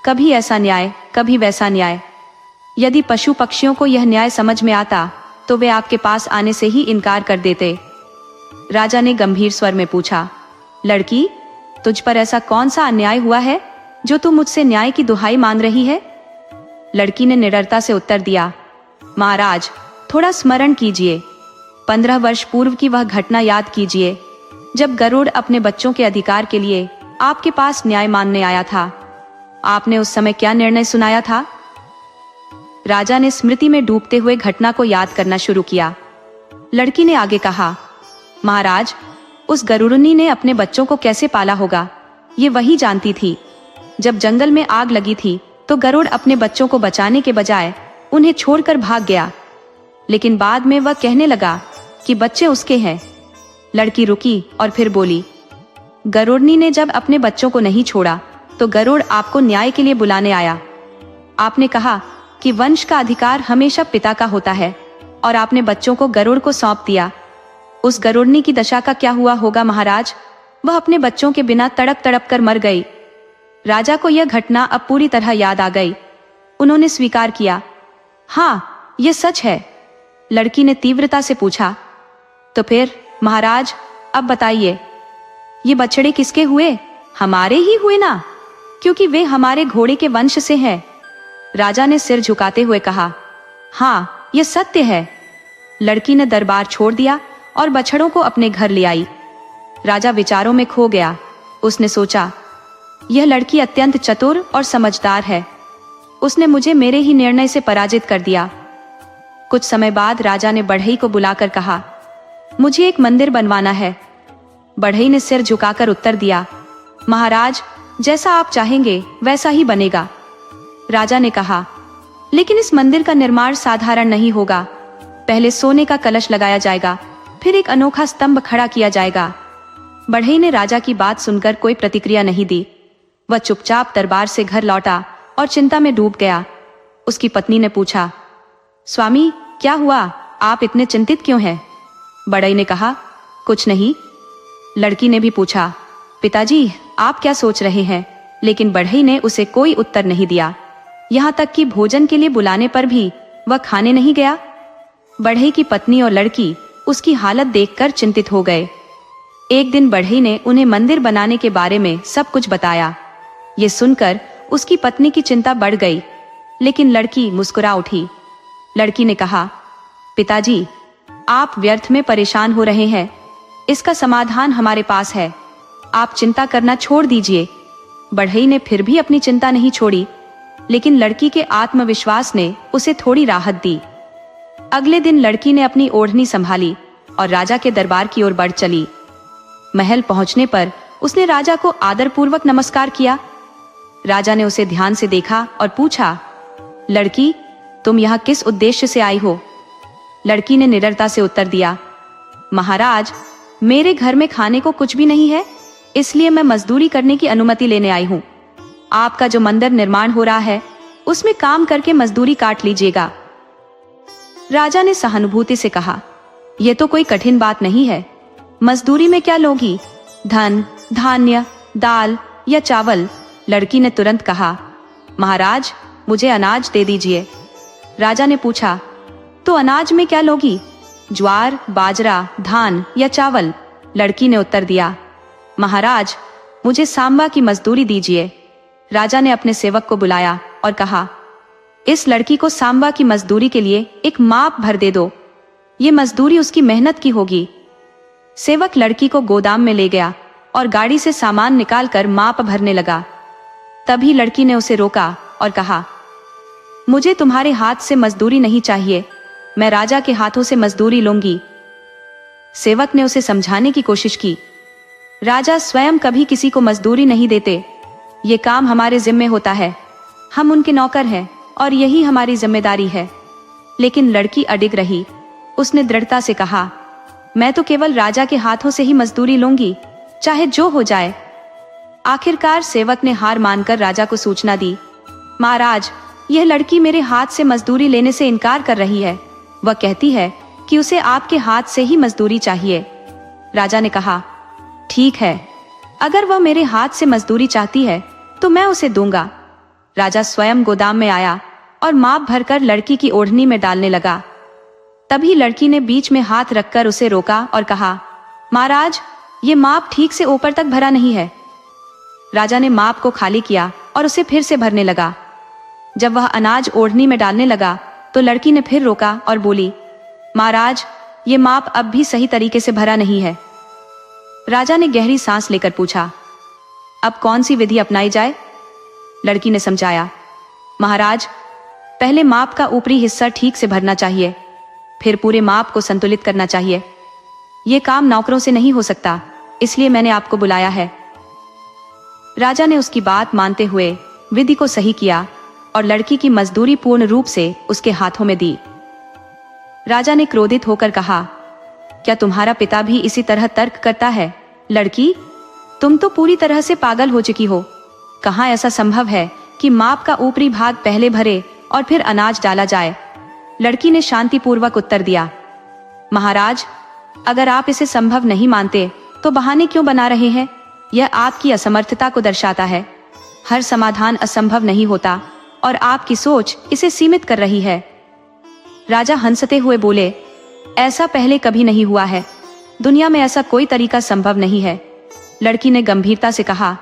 कभी ऐसा न्याय, कभी वैसा न्याय। यदि पशु पक्षियों को यह न्याय समझ में आता तो वे आपके पास आने से ही इनकार कर देते। राजा ने गंभीर स्वर में पूछा, लड़की, तुझ पर ऐसा कौन सा अन्याय हुआ है जो तू मुझसे न्याय की दुहाई मांग रही है? लड़की ने निडरता से उत्तर दिया, महाराज, थोड़ा स्मरण कीजिए। 15 वर्ष पूर्व की वह घटना याद कीजिए जब गरुड़ अपने बच्चों के अधिकार के लिए आपके पास न्याय मांगने आया था। आपने उस समय क्या निर्णय सुनाया था? राजा ने स्मृति में डूबते हुए घटना को याद करना शुरू किया। लड़की ने आगे कहा, महाराज, उस गरुड़नी ने अपने बच्चों को कैसे पाला होगा ये वही जानती थी। जब जंगल में आग लगी थी तो गरुड़ अपने बच्चों को बचाने के बजाय उन्हें छोड़कर भाग गया, लेकिन बाद में वह कहने लगा कि बच्चे उसके हैं। लड़की रुकी और फिर बोली, गरुड़नी ने जब अपने बच्चों को नहीं छोड़ा तो गरुड़ आपको न्याय के लिए बुलाने आया। आपने कहा कि वंश का अधिकार हमेशा पिता का होता है और आपने बच्चों को गरुड़ को सौंप दिया। उस गरुड़नी की दशा का क्या हुआ होगा महाराज? वह अपने बच्चों के बिना तड़प तड़प कर मर गई। राजा को यह घटना अब पूरी तरह याद आ गई। उन्होंने स्वीकार किया, हाँ, यह सच है। लड़की ने तीव्रता से पूछा, तो फिर महाराज, अब बताइए, ये बछड़े किसके हुए? हमारे ही हुए ना, क्योंकि वे हमारे घोड़े के वंश से हैं। राजा ने सिर झुकाते हुए कहा, हाँ, यह सत्य है। लड़की ने दरबार छोड़ दिया और बछड़ों को अपने घर ले आई। राजा विचारों में खो गया। उसने सोचा, यह लड़की अत्यंत चतुर और समझदार है। उसने मुझे मेरे ही निर्णय से पराजित कर दिया। कुछ समय बाद राजा ने बढ़ई को बुलाकर कहा, मुझे एक मंदिर बनवाना है। बढ़ई ने सिर झुकाकर उत्तर दिया, महाराज, जैसा आप चाहेंगे वैसा ही बनेगा। राजा ने कहा, लेकिन इस मंदिर का निर्माण साधारण नहीं होगा। पहले सोने का कलश लगाया जाएगा, फिर एक अनोखा स्तंभ खड़ा किया जाएगा। बढ़ई ने राजा की बात सुनकर कोई प्रतिक्रिया नहीं दी। वह चुपचाप दरबार से घर लौटा और चिंता में डूब गया। उसकी पत्नी ने पूछा, स्वामी, क्या हुआ? आप इतने चिंतित क्यों हैं? बढ़ई ने कहा, कुछ नहीं। लड़की ने भी पूछा, पिताजी, आप क्या सोच रहे हैं? लेकिन बढ़ई ने उसे कोई उत्तर नहीं दिया। यहाँ तक कि भोजन के लिए बुलाने पर भी वह खाने नहीं गया। बढ़ई की पत्नी और लड़की उसकी हालत देखकर चिंतित हो गए। एक दिन बढ़ई ने उन्हें मंदिर बनाने के बारे में सब कुछ बताया। ये सुनकर उसकी पत्नी की चिंता बढ़ गई, लेकिन लड़की मुस्कुरा उठी। लड़की ने कहा, पिताजी, आप व्यर्थ में परेशान हो रहे हैं। इसका समाधान हमारे पास है। आप चिंता करना छोड़ दीजिए। बढ़ई ने फिर भी अपनी चिंता नहीं छोड़ी, लेकिन लड़की के आत्मविश्वास ने उसे थोड़ी राहत दी। अगले दिन लड़की ने अपनी ओढ़नी संभाली और राजा के दरबार की ओर बढ़ चली। महल पहुंचने पर उसने राजा को आदरपूर्वक नमस्कार किया। राजा ने उसे ध्यान से देखा और पूछा, लड़की, तुम यहाँ किस उद्देश्य से आई हो? लड़की ने निडरता से उत्तर दिया, महाराज, मेरे घर में खाने को कुछ भी नहीं है, इसलिए मैं मजदूरी करने की अनुमति लेने आई हूँ। आपका जो मंदिर निर्माण हो रहा है उसमें काम करके मजदूरी काट लीजिएगा। राजा ने सहानुभूति से कहा, यह तो कोई कठिन बात नहीं है। मजदूरी में क्या लोगी? धन, धान्य, दाल या चावल? लड़की ने तुरंत कहा, महाराज, मुझे अनाज दे दीजिए। राजा ने पूछा, तो अनाज में क्या लोगी? ज्वार, बाजरा, धान या चावल? लड़की ने उत्तर दिया, महाराज, मुझे सांबा की मजदूरी दीजिए। राजा ने अपने सेवक को बुलाया और कहा, इस लड़की को सांबा की मजदूरी के लिए एक माप भर दे दो। ये मजदूरी उसकी मेहनत की होगी। सेवक लड़की को गोदाम में ले गया और गाड़ी से सामान निकालकर माप भरने लगा। तभी लड़की ने उसे रोका और कहा, मुझे तुम्हारे हाथ से मजदूरी नहीं चाहिए, मैं राजा के हाथों से मजदूरी लूंगी। सेवक ने उसे समझाने की कोशिश की, राजा स्वयं कभी किसी को मजदूरी नहीं देते। ये काम हमारे जिम्मे होता है, हम उनके नौकर हैं और यही हमारी जिम्मेदारी है। लेकिन लड़की अडिग रही। उसने दृढ़ता से कहा, मैं तो केवल राजा के हाथों से ही मजदूरी लूंगी, चाहे जो हो जाए। आखिरकार सेवक ने हार मानकर राजा को सूचना दी, महाराज, यह लड़की मेरे हाथ से मजदूरी लेने से इनकार कर रही है। वह कहती है कि उसे आपके हाथ से ही मजदूरी चाहिए। राजा ने कहा, ठीक है, अगर वह मेरे हाथ से मजदूरी चाहती है तो मैं उसे दूंगा। राजा स्वयं गोदाम में आया और माप भरकर लड़की की ओढ़नी में डालने लगा। तभी लड़की ने बीच में हाथ रखकर उसे रोका और कहा, महाराज, ये माप ठीक से ऊपर तक भरा नहीं है। राजा ने माप को खाली किया और उसे फिर से भरने लगा। जब वह अनाज ओढ़नी में डालने लगा तो लड़की ने फिर रोका और बोली, महाराज, ये माप अब भी सही तरीके से भरा नहीं है। राजा ने गहरी सांस लेकर पूछा, अब कौन सी विधि अपनाई जाए? लड़की ने समझाया, महाराज, पहले माप का ऊपरी हिस्सा ठीक से भरना चाहिए, फिर पूरे माप को संतुलित करना चाहिए। यह काम नौकरों से नहीं हो सकता, इसलिए मैंने आपको बुलाया है। राजा ने उसकी बात मानते हुए विधि को सही किया और लड़की की मजदूरी पूर्ण रूप से उसके हाथों में दी। राजा ने क्रोधित होकर कहा, क्या तुम्हारा पिता भी इसी तरह तर्क करता है? लड़की, तुम तो पूरी तरह से पागल हो चुकी हो। कहाँ ऐसा संभव है कि माप का ऊपरी भाग पहले भरे और फिर अनाज डाला जाए? लड़की ने शांतिपूर्वक उत्तर दिया, महाराज, अगर आप इसे संभव नहीं मानते तो बहाने क्यों बना रहे हैं? यह आपकी असमर्थता को दर्शाता है। हर समाधान असंभव नहीं होता और आपकी सोच इसे सीमित कर रही है। राजा हंसते हुए बोले, ऐसा पहले कभी नहीं हुआ है। दुनिया में ऐसा कोई तरीका संभव नहीं है। लड़की ने गंभीरता से कहा,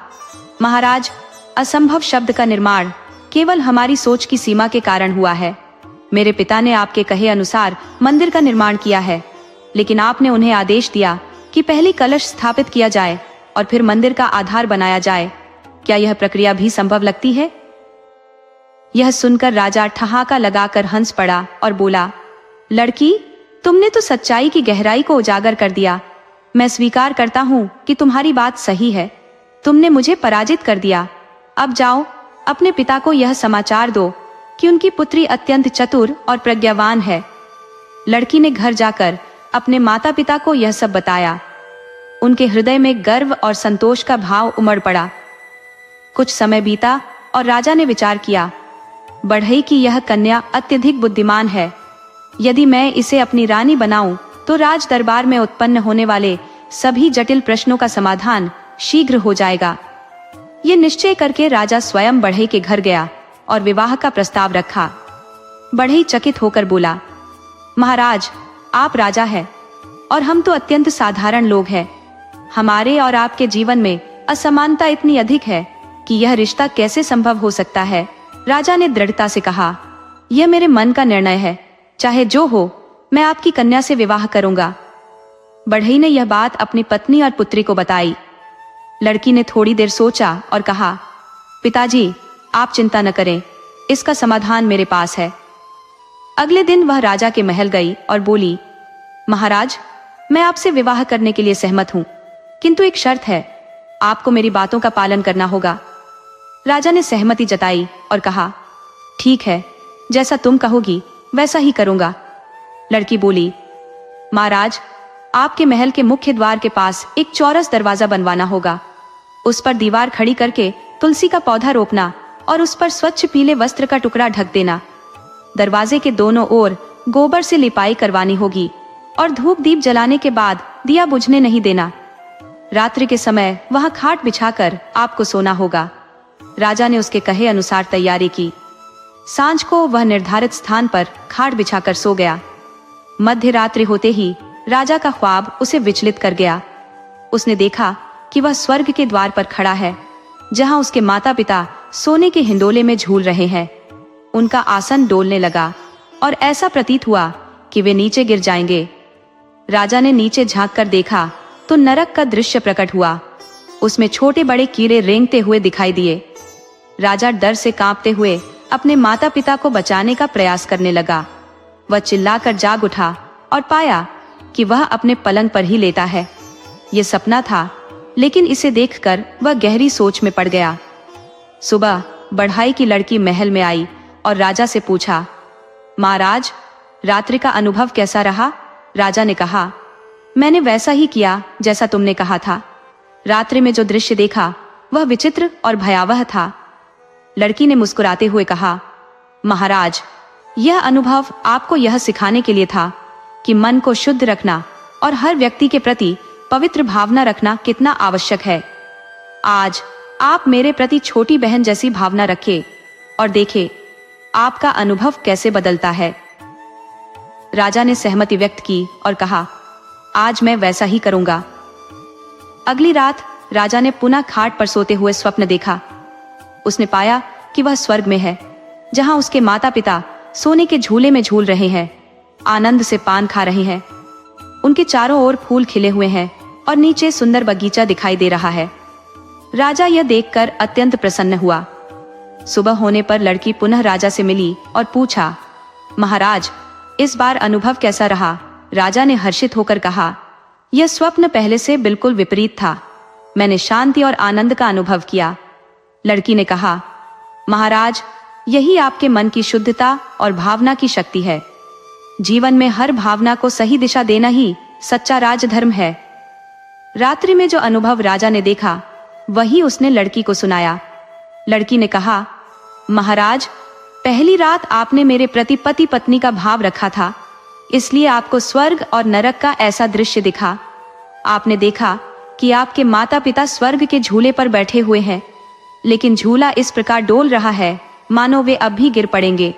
महाराज, असंभव शब्द का निर्माण केवल हमारी सोच की सीमा के कारण हुआ है। मेरे पिता ने आपके कहे अनुसार मंदिर का निर्माण किया है, लेकिन आपने उन्हें आदेश दिया कि पहले कलश स्थापित किया जाए और फिर मंदिर का आधार बनाया जाए। क्या यह प्रक्रिया भी संभव लगती है? यह सुनकर राजा ठहाका लगाकर हंस पड़ा और बोला, लड़की, तुमने तो सच्चाई की गहराई को उजागर कर दिया। मैं स्वीकार करता हूँ कि तुम्हारी बात सही है। तुमने मुझे पराजित कर दिया। अब जाओ, अपने पिता को यह समाचार दो कि उनकी पुत्री अत्यंत चतुर और प्रज्ञावान है। लड़की ने घर जाकर अपने माता पिता को यह सब बताया। उनके हृदय में गर्व और संतोष का भाव उमड़ पड़ा। कुछ समय बीता और राजा ने विचार किया, बढ़ई की यह कन्या अत्यधिक बुद्धिमान है। यदि मैं इसे अपनी रानी बनाऊं तो राज दरबार में उत्पन्न होने वाले सभी जटिल प्रश्नों का समाधान शीघ्र हो जाएगा। ये निश्चय करके राजा स्वयं बढ़ई के घर गया और विवाह का प्रस्ताव रखा। बढ़ई चकित होकर बोला, महाराज, आप राजा हैं और हम तो अत्यंत साधारण लोग हैं। हमारे और आपके जीवन में असमानता इतनी अधिक है कि यह रिश्ता कैसे संभव हो सकता है? राजा ने दृढ़ता से कहा, यह मेरे मन का निर्णय है, चाहे जो हो, मैं आपकी कन्या से विवाह करूंगा। बढ़ई ने यह बात अपनी पत्नी और पुत्री को बताई। लड़की ने थोड़ी देर सोचा और कहा, पिताजी, आप चिंता न करें, इसका समाधान मेरे पास है। अगले दिन वह राजा के महल गई और बोली, महाराज, मैं आपसे विवाह करने के लिए सहमत हूं, किंतु एक शर्त है, आपको मेरी बातों का पालन करना होगा। राजा ने सहमति जताई और कहा, ठीक है, जैसा तुम कहोगी वैसा ही करूंगा। लड़की बोली, महाराज, आपके महल के मुख्य द्वार के पास एक चौरस दरवाजा बनवाना होगा। उस पर दीवार खड़ी करके तुलसी का पौधा रोपना और उस पर स्वच्छ पीले वस्त्र का टुकड़ा ढक देना। दरवाजे के दोनों ओर गोबर से लिपाई करवानी होगी और धूप दीप जलाने के बाद दिया बुझने नहीं देना। रात्रि के समय वहां खाट बिछाकर आपको सोना होगा। राजा ने उसके कहे अनुसार तैयारी की। सांझ को वह निर्धारित स्थान पर खाट बिछाकर सो गया। मध्य रात्रि होते ही राजा का ख्वाब उसे विचलित कर गया। उसने देखा कि वह स्वर्ग के द्वार पर खड़ा है, जहां उसके माता पिता सोने के हिंडोले में झूल रहे हैं। उनका आसन डोलने लगा और ऐसा प्रतीत हुआ कि वे नीचे गिर जाएंगे। राजा ने नीचे झांक कर देखा तो नरक का दृश्य प्रकट हुआ। उसमें छोटे बड़े कीड़े रेंगते हुए दिखाई दिए। राजा डर से कांपते हुए अपने माता पिता को बचाने का प्रयास करने लगा। वह चिल्लाकर जाग उठा और पाया कि वह अपने पलंग पर ही लेटा है। ये सपना था, लेकिन इसे देखकर वह गहरी सोच में पड़ गया। सुबह बढ़ाई की लड़की महल में आई और राजा से पूछा, महाराज, रात्रि का अनुभव कैसा रहा? राजा ने कहा, मैंने वैसा ही किया जैसा तुमने कहा था। रात्रि में जो दृश्य देखा वह विचित्र और भयावह था। लड़की ने मुस्कुराते हुए कहा, महाराज, यह अनुभव आपको यह सिखाने के लिए था कि मन को शुद्ध रखना और हर व्यक्ति के प्रति पवित्र भावना रखना कितना आवश्यक है। आज आप मेरे प्रति छोटी बहन जैसी भावना रखें और देखें आपका अनुभव कैसे बदलता है। राजा ने सहमति व्यक्त की और कहा, आज मैं वैसा ही करूंगा। अगली रात राजा ने पुनः खाट पर सोते हुए स्वप्न देखा। उसने पाया कि वह स्वर्ग में है, जहां उसके माता पिता सोने के झूले में झूल रहे हैं, आनंद से पान खा रहे हैं। उनके चारों ओर फूल खिले हुए हैं और नीचे सुंदर बगीचा दिखाई दे रहा है। राजा यह देखकर अत्यंत प्रसन्न हुआ। सुबह होने पर लड़की पुनः राजा से मिली और पूछा, महाराज, इस बार अनुभव कैसा रहा? राजा ने हर्षित होकर कहा, यह स्वप्न पहले से बिल्कुल विपरीत था। मैंने शांति और आनंद का अनुभव किया। लड़की ने कहा, महाराज, यही आपके मन की शुद्धता और भावना की शक्ति है। जीवन में हर भावना को सही दिशा देना ही सच्चा राजधर्म है। रात्रि में जो अनुभव राजा ने देखा वही उसने लड़की को सुनाया। लड़की ने कहा, महाराज, पहली रात आपने मेरे प्रति पति पत्नी का भाव रखा था, इसलिए आपको स्वर्ग और नरक का ऐसा दृश्य दिखा। आपने देखा कि आपके माता पिता स्वर्ग के झूले पर बैठे हुए हैं, लेकिन झूला इस प्रकार डोल रहा है मानो वे अब भी गिर पड़ेंगे।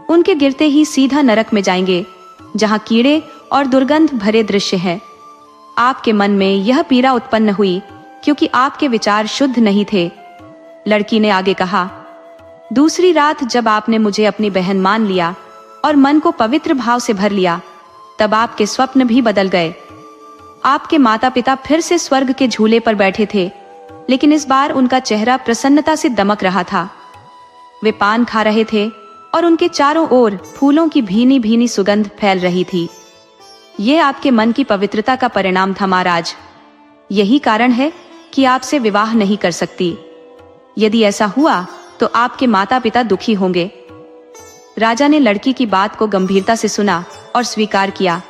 उनके गिरते ही सीधा नरक में जाएंगे, जहां कीड़े और दुर्गंध भरे दृश्य है। आपके मन में यह पीड़ा उत्पन्न हुई क्योंकि आपके विचार शुद्ध नहीं थे। लड़की ने आगे कहा, दूसरी रात जब आपने मुझे अपनी बहन मान लिया और मन को पवित्र भाव से भर लिया, तब आपके स्वप्न भी बदल गए। आपके माता पिता फिर से स्वर्ग के झूले पर बैठे थे, लेकिन इस बार उनका चेहरा प्रसन्नता से दमक रहा था। वे पान खा रहे थे और उनके चारों ओर फूलों की भीनी भीनी सुगंध फैल रही थी। ये आपके मन की पवित्रता का परिणाम था महाराज। यही कारण है कि आपसे विवाह नहीं कर सकती। यदि ऐसा हुआ तो आपके माता पिता दुखी होंगे। राजा ने लड़की की बात को गंभीरता से सुना और स्वीकार किया।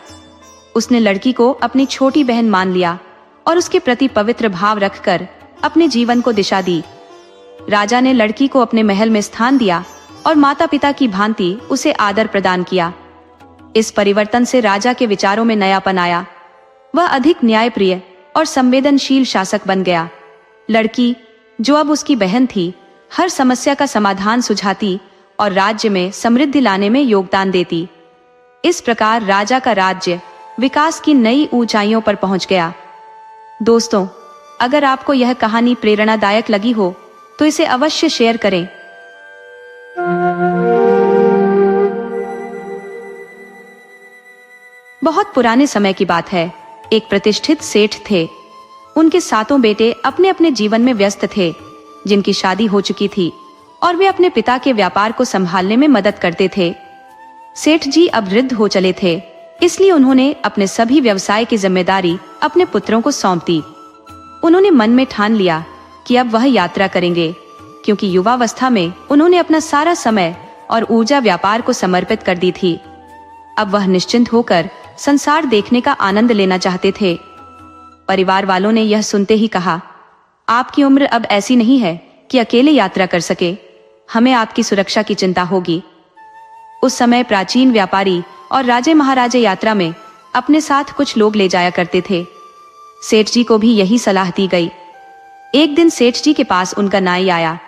उसने लड़की को अपनी छोटी बहन मान लिया और उसके प्रति पवित्र भाव रखकर अपने जीवन को दिशा दी। राजा ने लड़की को अपने महल में स्थान दिया और माता पिता की भांति उसे आदर प्रदान किया। इस परिवर्तन से राजा के विचारों में नयापन आया। वह अधिक न्यायप्रिय और संवेदनशील शासक बन गया। लड़की, जो अब उसकी बहन थी, हर समस्या का समाधान सुझाती और राज्य में समृद्धि लाने में योगदान देती। इस प्रकार राजा का राज्य विकास की नई ऊंचाइयों पर पहुंच गया। दोस्तों, अगर आपको यह कहानी प्रेरणादायक लगी हो तो इसे अवश्य शेयर करें। बहुत पुराने समय की बात है। एक प्रतिष्ठित सेठ थे। उनके 7 बेटे अपने अपने जीवन में व्यस्त थे, जिनकी शादी हो चुकी थी और वे अपने पिता के व्यापार को संभालने में मदद करते थे। सेठ जी अब वृद्ध हो चले थे, इसलिए उन्होंने अपने सभी व्यवसाय की जिम्मेदारी अपने पुत्रों को सौंप दी। उन्होंने मन में ठान लिया कि अब वह यात्रा करेंगे, क्योंकि युवावस्था में उन्होंने अपना सारा समय और ऊर्जा व्यापार को समर्पित कर दी थी। अब वह निश्चिंत होकर संसार देखने का आनंद लेना चाहते थे। परिवार वालों ने यह सुनते ही कहा, आपकी उम्र अब ऐसी नहीं है कि अकेले यात्रा कर सके, हमें आपकी सुरक्षा की चिंता होगी। उस समय प्राचीन व्यापारी और राजे महाराजे यात्रा में अपने साथ कुछ लोग ले जाया करते थे। सेठ जी को भी यही सलाह दी गई। एक दिन सेठ जी के पास उनका नाई आया।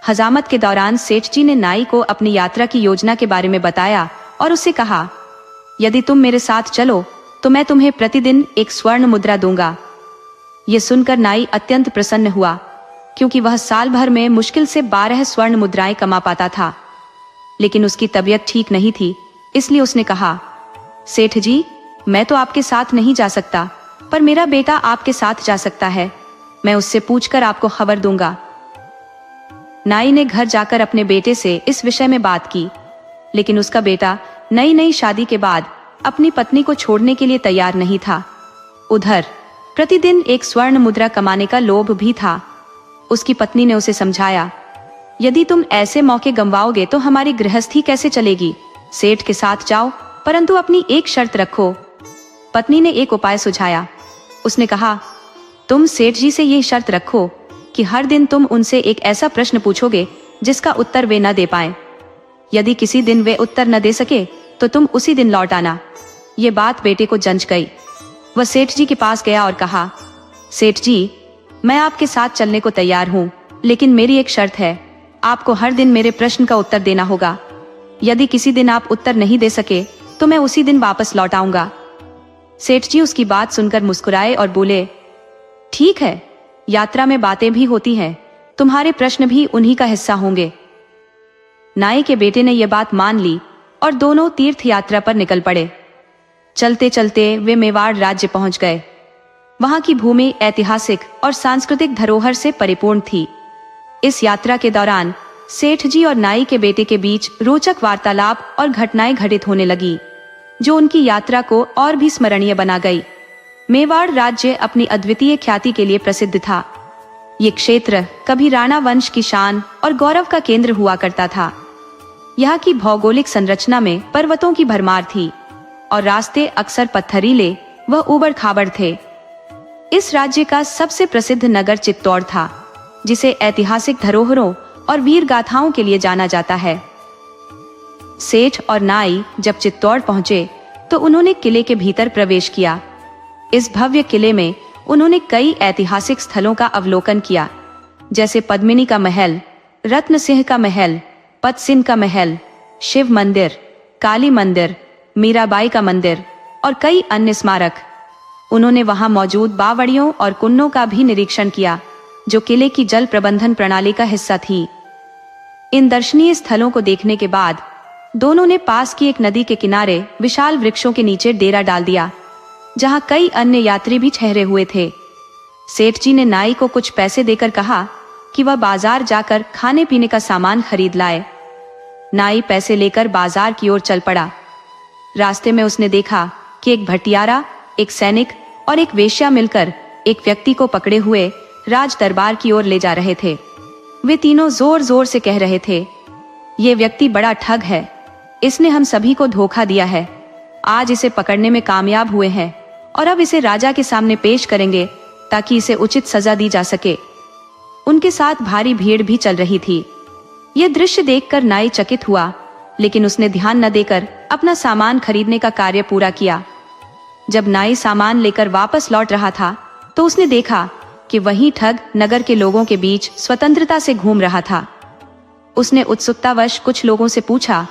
हजामत के दौरान सेठ जी ने नाई को अपनी यात्रा की योजना के बारे में बताया और उससे कहा, यदि तुम मेरे साथ चलो तो मैं तुम्हें प्रतिदिन एक स्वर्ण मुद्रा दूंगा। ये सुनकर नाई अत्यंत प्रसन्न हुआ, क्योंकि वह साल भर में मुश्किल से 12 स्वर्ण मुद्राएं कमा पाता था। लेकिन उसकी तबीयत ठीक नहीं थी, इसलिए उसने कहा, सेठ जी, मैं तो आपके साथ नहीं जा सकता, पर मेरा बेटा आपके साथ जा सकता है। मैं उससे पूछकर आपको खबर दूंगा। नाई ने घर जाकर अपने बेटे से इस विषय में बात की, लेकिन उसका बेटा नई नई शादी के बाद अपनी पत्नी को छोड़ने के लिए तैयार नहीं था। उधर प्रतिदिन एक स्वर्ण मुद्रा कमाने का लोभ भी था। उसकी पत्नी ने उसे समझाया, यदि तुम ऐसे मौके गंवाओगे तो हमारी गृहस्थी कैसे चलेगी। सेठ के साथ जाओ, परंतु अपनी एक शर्त रखो। पत्नी ने एक उपाय सुझाया। उसने कहा, तुम सेठ जी से ये शर्त रखो कि हर दिन तुम उनसे एक ऐसा प्रश्न पूछोगे जिसका उत्तर वे न दे पाए। यदि किसी दिन वे उत्तर न दे सके तो तुम उसी दिन लौट आना। ये बात बेटे को जंच गई। वह सेठ जी के पास गया और कहा, सेठ जी, मैं आपके साथ चलने को तैयार हूँ, लेकिन मेरी एक शर्त है। आपको हर दिन मेरे प्रश्न का उत्तर देना होगा। यदि किसी दिन आप उत्तर नहीं दे सके तो मैं उसी दिन वापस लौट आऊंगा। सेठ जी उसकी बात सुनकर मुस्कुराए और बोले, ठीक है, यात्रा में बातें भी होती हैं, तुम्हारे प्रश्न भी उन्हीं का हिस्सा होंगे। नाई के बेटे ने यह बात मान ली और दोनों तीर्थ यात्रा पर निकल पड़े। चलते चलते वे मेवाड़ राज्य पहुंच गए। वहां की भूमि ऐतिहासिक और सांस्कृतिक धरोहर से परिपूर्ण थी। इस यात्रा के दौरान सेठ जी और नाई के बेटे के बीच रोचक वार्तालाप और घटनाएं घटित होने लगी, जो उनकी यात्रा को और भी स्मरणीय बना गई। मेवाड़ राज्य अपनी अद्वितीय ख्याति के लिए प्रसिद्ध था। ये क्षेत्र कभी राणा वंश की शान और गौरव का केंद्र हुआ करता था। यहाँ की भौगोलिक संरचना में पर्वतों की भरमार थी और रास्ते अक्सर पत्थरीले व ऊबड़ खाबड़ थे। इस राज्य का सबसे प्रसिद्ध नगर चित्तौड़ था, जिसे ऐतिहासिक धरोहरों और वीर गाथाओं के लिए जाना जाता है। सेठ और नाई जब चित्तौड़ पहुंचे तो उन्होंने किले के भीतर प्रवेश किया। इस भव्य किले में उन्होंने कई ऐतिहासिक स्थलों का अवलोकन किया, जैसे पद्मिनी का महल, रत्न सिंह का महल, पतसिंह का महल, शिव मंदिर, काली मंदिर, मीराबाई का मंदिर और कई अन्य स्मारक। उन्होंने वहां मौजूद बावड़ियों और कुन्नों का भी निरीक्षण किया, जो किले की जल प्रबंधन प्रणाली का हिस्सा थी। इन दर्शनीय स्थलों को देखने के बाद दोनों ने पास की एक नदी के किनारे विशाल वृक्षों के नीचे डेरा डाल दिया, जहां कई अन्य यात्री भी ठहरे हुए थे। सेठ जी ने नाई को कुछ पैसे देकर कहा कि वह बाजार जाकर खाने पीने का सामान खरीद लाए। नाई पैसे लेकर बाजार की ओर चल पड़ा। रास्ते में उसने देखा कि एक भटियारा, एक सैनिक और एक वेश्या मिलकर एक व्यक्ति को पकड़े हुए राज दरबार की ओर ले जा रहे थे। वे तीनों जोर जोर से कह रहे थे, ये व्यक्ति बड़ा ठग है, इसने हम सभी को धोखा दिया है। आज इसे पकड़ने में कामयाब हुए हैं और अब इसे राजा के सामने पेश करेंगे ताकि इसे उचित सजा दी जा सके। उनके साथ भारी भीड़ भी चल रही थी। यह दृश्य देखकर नाई चकित हुआ, लेकिन उसने ध्यान न देकर अपना सामान खरीदने का कार्य पूरा किया। जब नाई सामान लेकर वापस लौट रहा था तो उसने देखा कि वही ठग नगर के लोगों के बीच स्वतंत्रता से घूम रहा था। उसने उत्सुकतावश कुछ लोगों से पूछा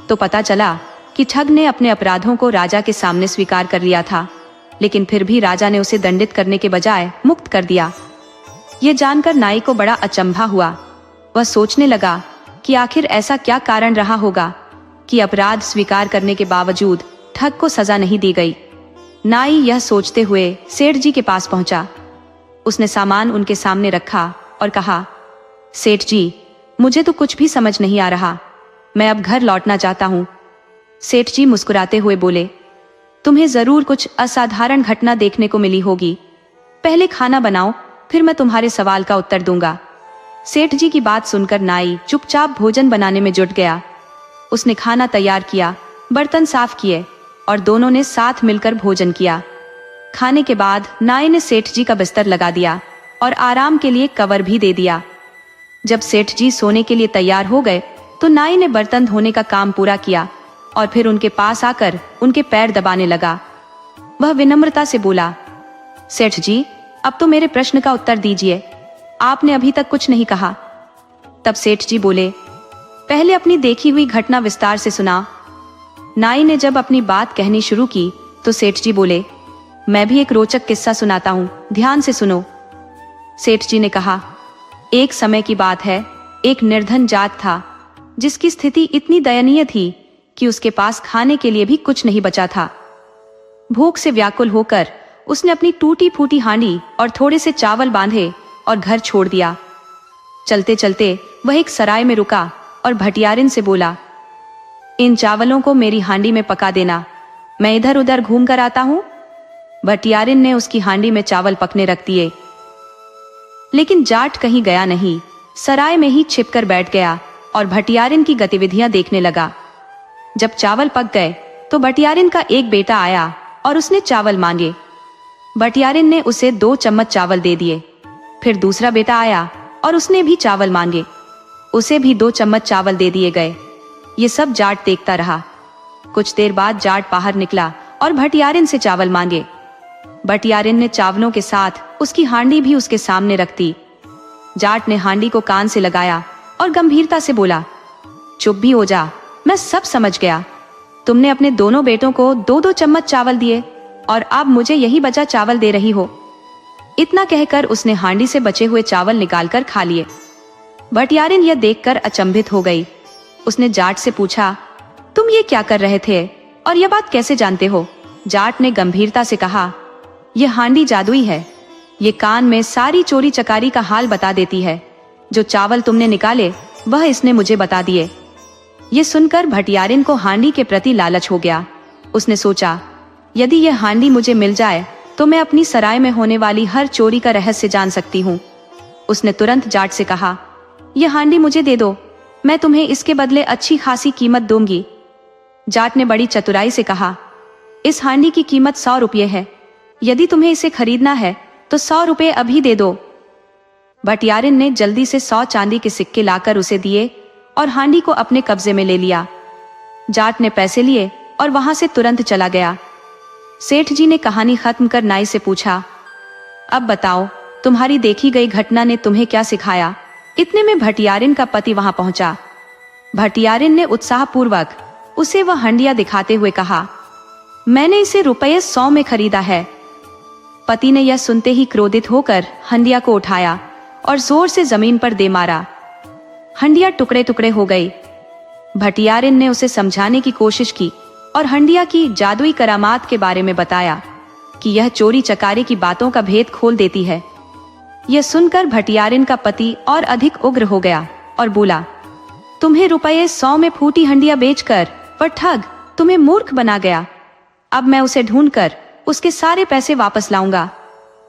तो पता चला कि ठग ने अपने अपराधों को राजा के सामने स्वीकार कर लिया था, लेकिन फिर भी राजा ने उसे दंडित करने के बजाय मुक्त कर दिया। ये जानकर नाई को बड़ा अचंभा हुआ। वह सोचने लगा कि आखिर ऐसा क्या कारण रहा होगा कि अपराध स्वीकार करने के बावजूद ठग को सजा नहीं दी गई। नाई यह सोचते हुए सेठ जी के पास पहुंचा। उसने सामान उनके सामने रखा और कहा, सेठ जी, मुझे तो कुछ भी समझ नहीं आ रहा, मैं अब घर लौटना चाहता हूँ। सेठ जी मुस्कुराते हुए बोले, तुम्हें जरूर कुछ असाधारण घटना देखने को मिली होगी। पहले खाना बनाओ, फिर मैं तुम्हारे सवाल का उत्तर दूंगा। सेठ जी की बात सुनकर नाई चुपचाप भोजन बनाने में जुट गया। उसने खाना तैयार किया, बर्तन साफ किए और दोनों ने साथ मिलकर भोजन किया। खाने के बाद नाई ने सेठ जी का बिस्तर लगा दिया और आराम के लिए कवर भी दे दिया। जब सेठ जी सोने के लिए तैयार हो गए तो नाई ने बर्तन धोने का काम पूरा किया और फिर उनके पास आकर उनके पैर दबाने लगा। वह विनम्रता से बोला, सेठ जी, अब तो मेरे प्रश्न का उत्तर दीजिए, आपने अभी तक कुछ नहीं कहा। तब सेठ जी बोले, पहले अपनी देखी हुई घटना विस्तार से सुना। नाई ने जब अपनी बात कहनी शुरू की तो सेठ जी बोले, मैं भी एक रोचक किस्सा सुनाता हूँ, ध्यान से सुनो। सेठ जी ने कहा, एक समय की बात है, एक निर्धन जाट था जिसकी स्थिति इतनी दयनीय थी कि उसके पास खाने के लिए भी कुछ नहीं बचा था। भूख से व्याकुल होकर उसने अपनी टूटी फूटी हांडी और थोड़े से चावल बांधे और घर छोड़ दिया। चलते चलते वह एक सराय में रुका और भटियारिन से बोला, इन चावलों को मेरी हांडी में पका देना, मैं इधर उधर घूम कर आता हूँ। भटियारिन ने उसकी हांडी में चावल पकने रख दिए, लेकिन जाट कहीं गया नहीं सराय में ही छिपकर बैठ गया और भटियारिन की गतिविधियां देखने लगा। जब चावल पक गए तो भटियारिन का एक बेटा आया और उसने चावल मांगे। भटियारिन ने उसे 2 चम्मच चावल दे दिए। फिर दूसरा बेटा आया और उसने भी चावल मांगे। उसे भी 2 चम्मच चावल दे दिए गए। ये सब जाट देखता रहा। कुछ देर बाद जाट बाहर निकला और भटियारिन से चावल मांगे। भटियारिन ने चावलों के साथ उसकी हांडी भी उसके सामने रख दी। जाट ने हांडी को कान से लगाया और गंभीरता से बोला, चुप भी हो जा, मैं सब समझ गया। तुमने अपने दोनों बेटों को 2-2 चम्मच चावल दिए और अब मुझे यही बचा चावल दे रही हो। इतना कहकर उसने हांडी से बचे हुए चावल निकालकर खा लिए। भटियारिन यह देखकर अचंभित हो गई। उसने जाट से पूछा, तुम ये क्या कर रहे थे और यह बात कैसे जानते हो? जाट ने गंभीरता से कहा, यह हांडी जादुई है। ये कान में सारी चोरी चकारी का हाल बता देती है। जो चावल तुमने निकाले वह इसने मुझे बता दिए। ये सुनकर भटियारिन को हांडी के प्रति लालच हो गया। उसने सोचा, यदि यह हांडी मुझे मिल जाए तो मैं अपनी सराय में होने वाली हर चोरी का रहस्य जान सकती हूँ। उसने तुरंत जाट से कहा, यह हांडी मुझे दे दो, मैं तुम्हें इसके बदले अच्छी खासी कीमत दूंगी। जाट ने बड़ी चतुराई से कहा, इस हांडी की कीमत 100 रुपये है। यदि तुम्हें इसे खरीदना है तो 100 रुपये अभी दे दो। भटियारिन ने जल्दी से 100 चांदी के सिक्के लाकर उसे दिए और हांडी को अपने कब्जे में ले लिया। जाट ने पैसे लिए और वहां से तुरंत चला गया। सेठ जी ने कहानी खत्म कर नाई से पूछा, अब बताओ, तुम्हारी देखी गई घटना ने तुम्हें क्या सिखाया? इतने में भटियारिन का पति वहां पहुंचा। भटियारिन ने उत्साहपूर्वक उसे वह हंडिया दिखाते हुए कहा, मैंने इसे रुपये 100 में खरीदा है। पति ने यह सुनते ही क्रोधित होकर हंडिया को उठाया और जोर से जमीन पर दे मारा। हंडिया टुकड़े टुकड़े हो गई। भटियारिन ने उसे समझाने की कोशिश की और हंडिया की जादुई करामात के बारे में बताया कि यह चोरी चकारी की बातों का भेद खोल देती है। यह सुनकर भटियारिन का पति और अधिक उग्र हो गया और बोला, तुम्हें रुपये 100 में फूटी हंडिया बेचकर वह ठग तुम्हें मूर्ख बना गया। अब मैं उसे ढूंढकर उसके सारे पैसे वापस लाऊंगा।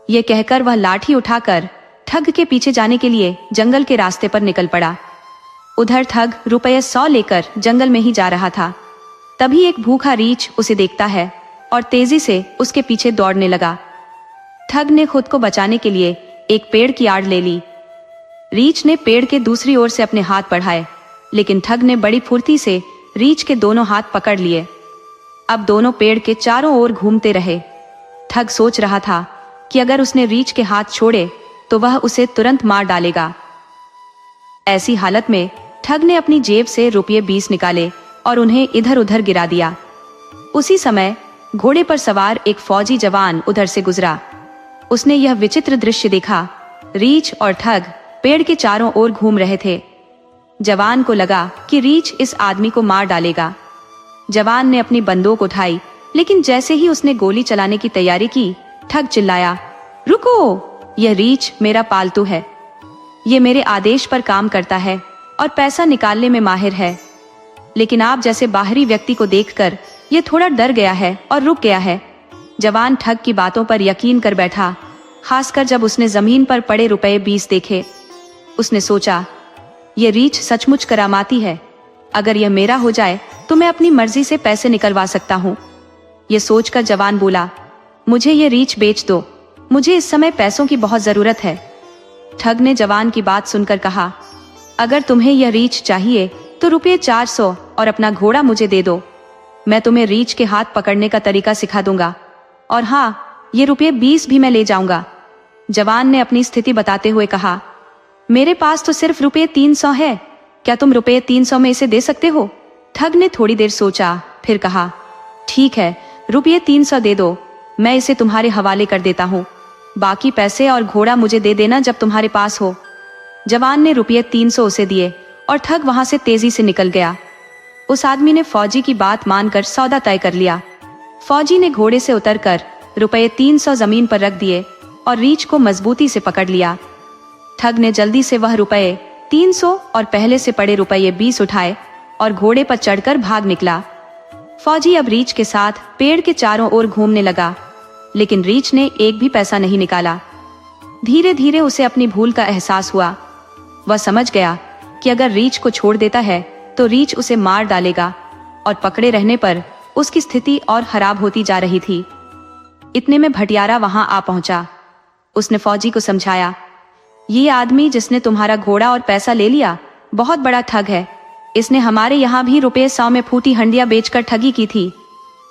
यह कहकर वह लाठी उठाकर ठग के पीछे जाने के लिए जंगल के रास्ते पर निकल पड़ा। उधर ठग रुपये 100 लेकर जंगल में ही जा रहा था। तभी एक भूखा रीछ उसे देखता है और तेजी से उसके पीछे दौड़ने लगा। ठग ने खुद को बचाने के लिए एक पेड़ की आड़ ले ली। रीछ ने पेड़ के दूसरी ओर से अपने हाथ बढ़ाए, लेकिन ठग ने बड़ी फुर्ती से रीछ के दोनों हाथ पकड़ लिए। अब दोनों पेड़ के चारों ओर घूमते रहे। ठग सोच रहा था कि अगर उसने रीछ के हाथ छोड़े तो वह उसे तुरंत मार डालेगा। ऐसी हालत में ठग ने अपनी जेब से रुपये 20 निकाले और उन्हें इधर उधर गिरा दिया। उसी समय घोड़े पर सवार एक फौजी जवान उधर से गुजरा। उसने यह विचित्र दृश्य देखा। रीछ और ठग पेड़ के चारों ओर घूम रहे थे। जवान को लगा कि रीछ इस आदमी को मार डालेगा। जवान ने अपनी बंदूक उठाई, लेकिन जैसे ही उसने गोली चलाने की तैयारी की, ठग चिल्लाया, रुको, यह रीछ मेरा पालतू है। ये मेरे आदेश पर काम करता है और पैसा निकालने में माहिर है। लेकिन आप जैसे बाहरी व्यक्ति को देखकर यह थोड़ा डर गया है और रुक गया है। जवान ठग की बातों पर यकीन कर बैठा, खासकर जब उसने जमीन पर पड़े रुपये 20 देखे। उसने सोचा, यह रीछ सचमुच करामाती है। अगर यह मेरा हो जाए तो मैं अपनी मर्जी से पैसे निकलवा सकता हूँ। यह सोचकर जवान बोला, मुझे यह रीछ बेच दो, मुझे इस समय पैसों की बहुत जरूरत है। ठग ने जवान की बात सुनकर कहा, अगर तुम्हें यह रीछ चाहिए तो रुपये 400 और अपना घोड़ा मुझे दे दो। मैं तुम्हें रीछ के हाथ पकड़ने का तरीका सिखा दूंगा, और हाँ, ये रुपये 20 भी मैं ले जाऊंगा। जवान ने अपनी स्थिति बताते हुए कहा, मेरे पास तो सिर्फ रुपये 300 है, क्या तुम रुपये 300 में इसे दे सकते हो? ठग ने थोड़ी देर सोचा, फिर कहा, ठीक है, रुपये 300 दे दो, मैं इसे तुम्हारे हवाले कर देता हूँ। बाकी पैसे और घोड़ा मुझे दे देना जब तुम्हारे पास हो। जवान ने रुपये 300 उसे दिए और ठग वहां से तेजी से निकल गया। उस आदमी ने फौजी की बात मानकर सौदा तय कर लिया। फौजी ने घोड़े से उतरकर रुपये 300 जमीन पर रख दिए और रीछ को मजबूती से पकड़ लिया। ठग ने जल्दी से वह रुपये 300 और पहले से पड़े रुपये 20 उठाए और घोड़े पर चढ़कर भाग निकला। फौजी अब रीछ के साथ पेड़ के चारों ओर घूमने लगा, लेकिन रीछ ने एक भी पैसा नहीं निकाला। धीरे धीरे उसे अपनी भूल का एहसास हुआ। वह समझ गया कि अगर रीछ को छोड़ देता है तो रीछ उसे मार डालेगा और पकड़े रहने पर उसकी स्थिति और खराब होती जा रही थी। इतने में भटियारा वहां आ पहुंचा। उसने फौजी को समझाया, ये आदमी जिसने तुम्हारा घोड़ा और पैसा ले लिया बहुत बड़ा ठग है। इसने हमारे यहाँ भी ₹100 में फूटी हंडिया बेचकर ठगी की थी।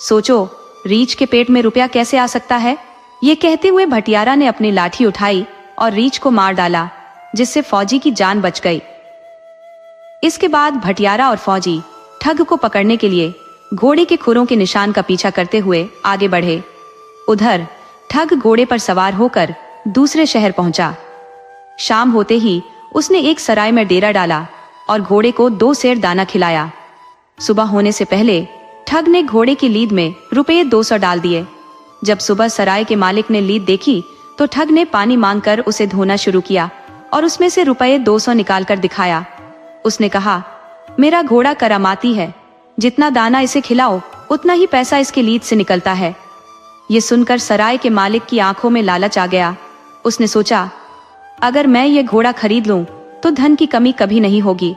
सोचो रीछ के पेट में रुपया कैसे आ सकता है। ये कहते हुए भटियारा ने अपनी लाठी उठाई और रीछ को मार डाला, जिससे फौजी की जान बच गई। इसके बाद भटियारा और फौजी ठग को पकड़ने के लिए घोड़े के खुरों के निशान का पीछा करते हुए आगे बढ़े। उधर ठग घोड़े पर सवार होकर दूसरे शहर पहुंचा। शाम होते ही उसने एक सराय में डेरा डाला और घोड़े को 2 सेर दाना खिलाया। सुबह होने से पहले ठग ने घोड़े की लीद में ₹200 डाल दिए। जब सुबह सराय के मालिक ने लीद देखी तो ठग ने पानी मांगकर उसे धोना शुरू किया और उसमें से ₹200 निकालकर दिखाया। उसने कहा, मेरा घोड़ा करामाती है, जितना दाना इसे खिलाओ उतना ही पैसा इसकी लीद से निकलता है। ये सुनकर सराय के मालिक की आंखों में लालच आ गया। उसने सोचा, अगर मैं ये घोड़ा खरीद लूं तो धन की कमी कभी नहीं होगी।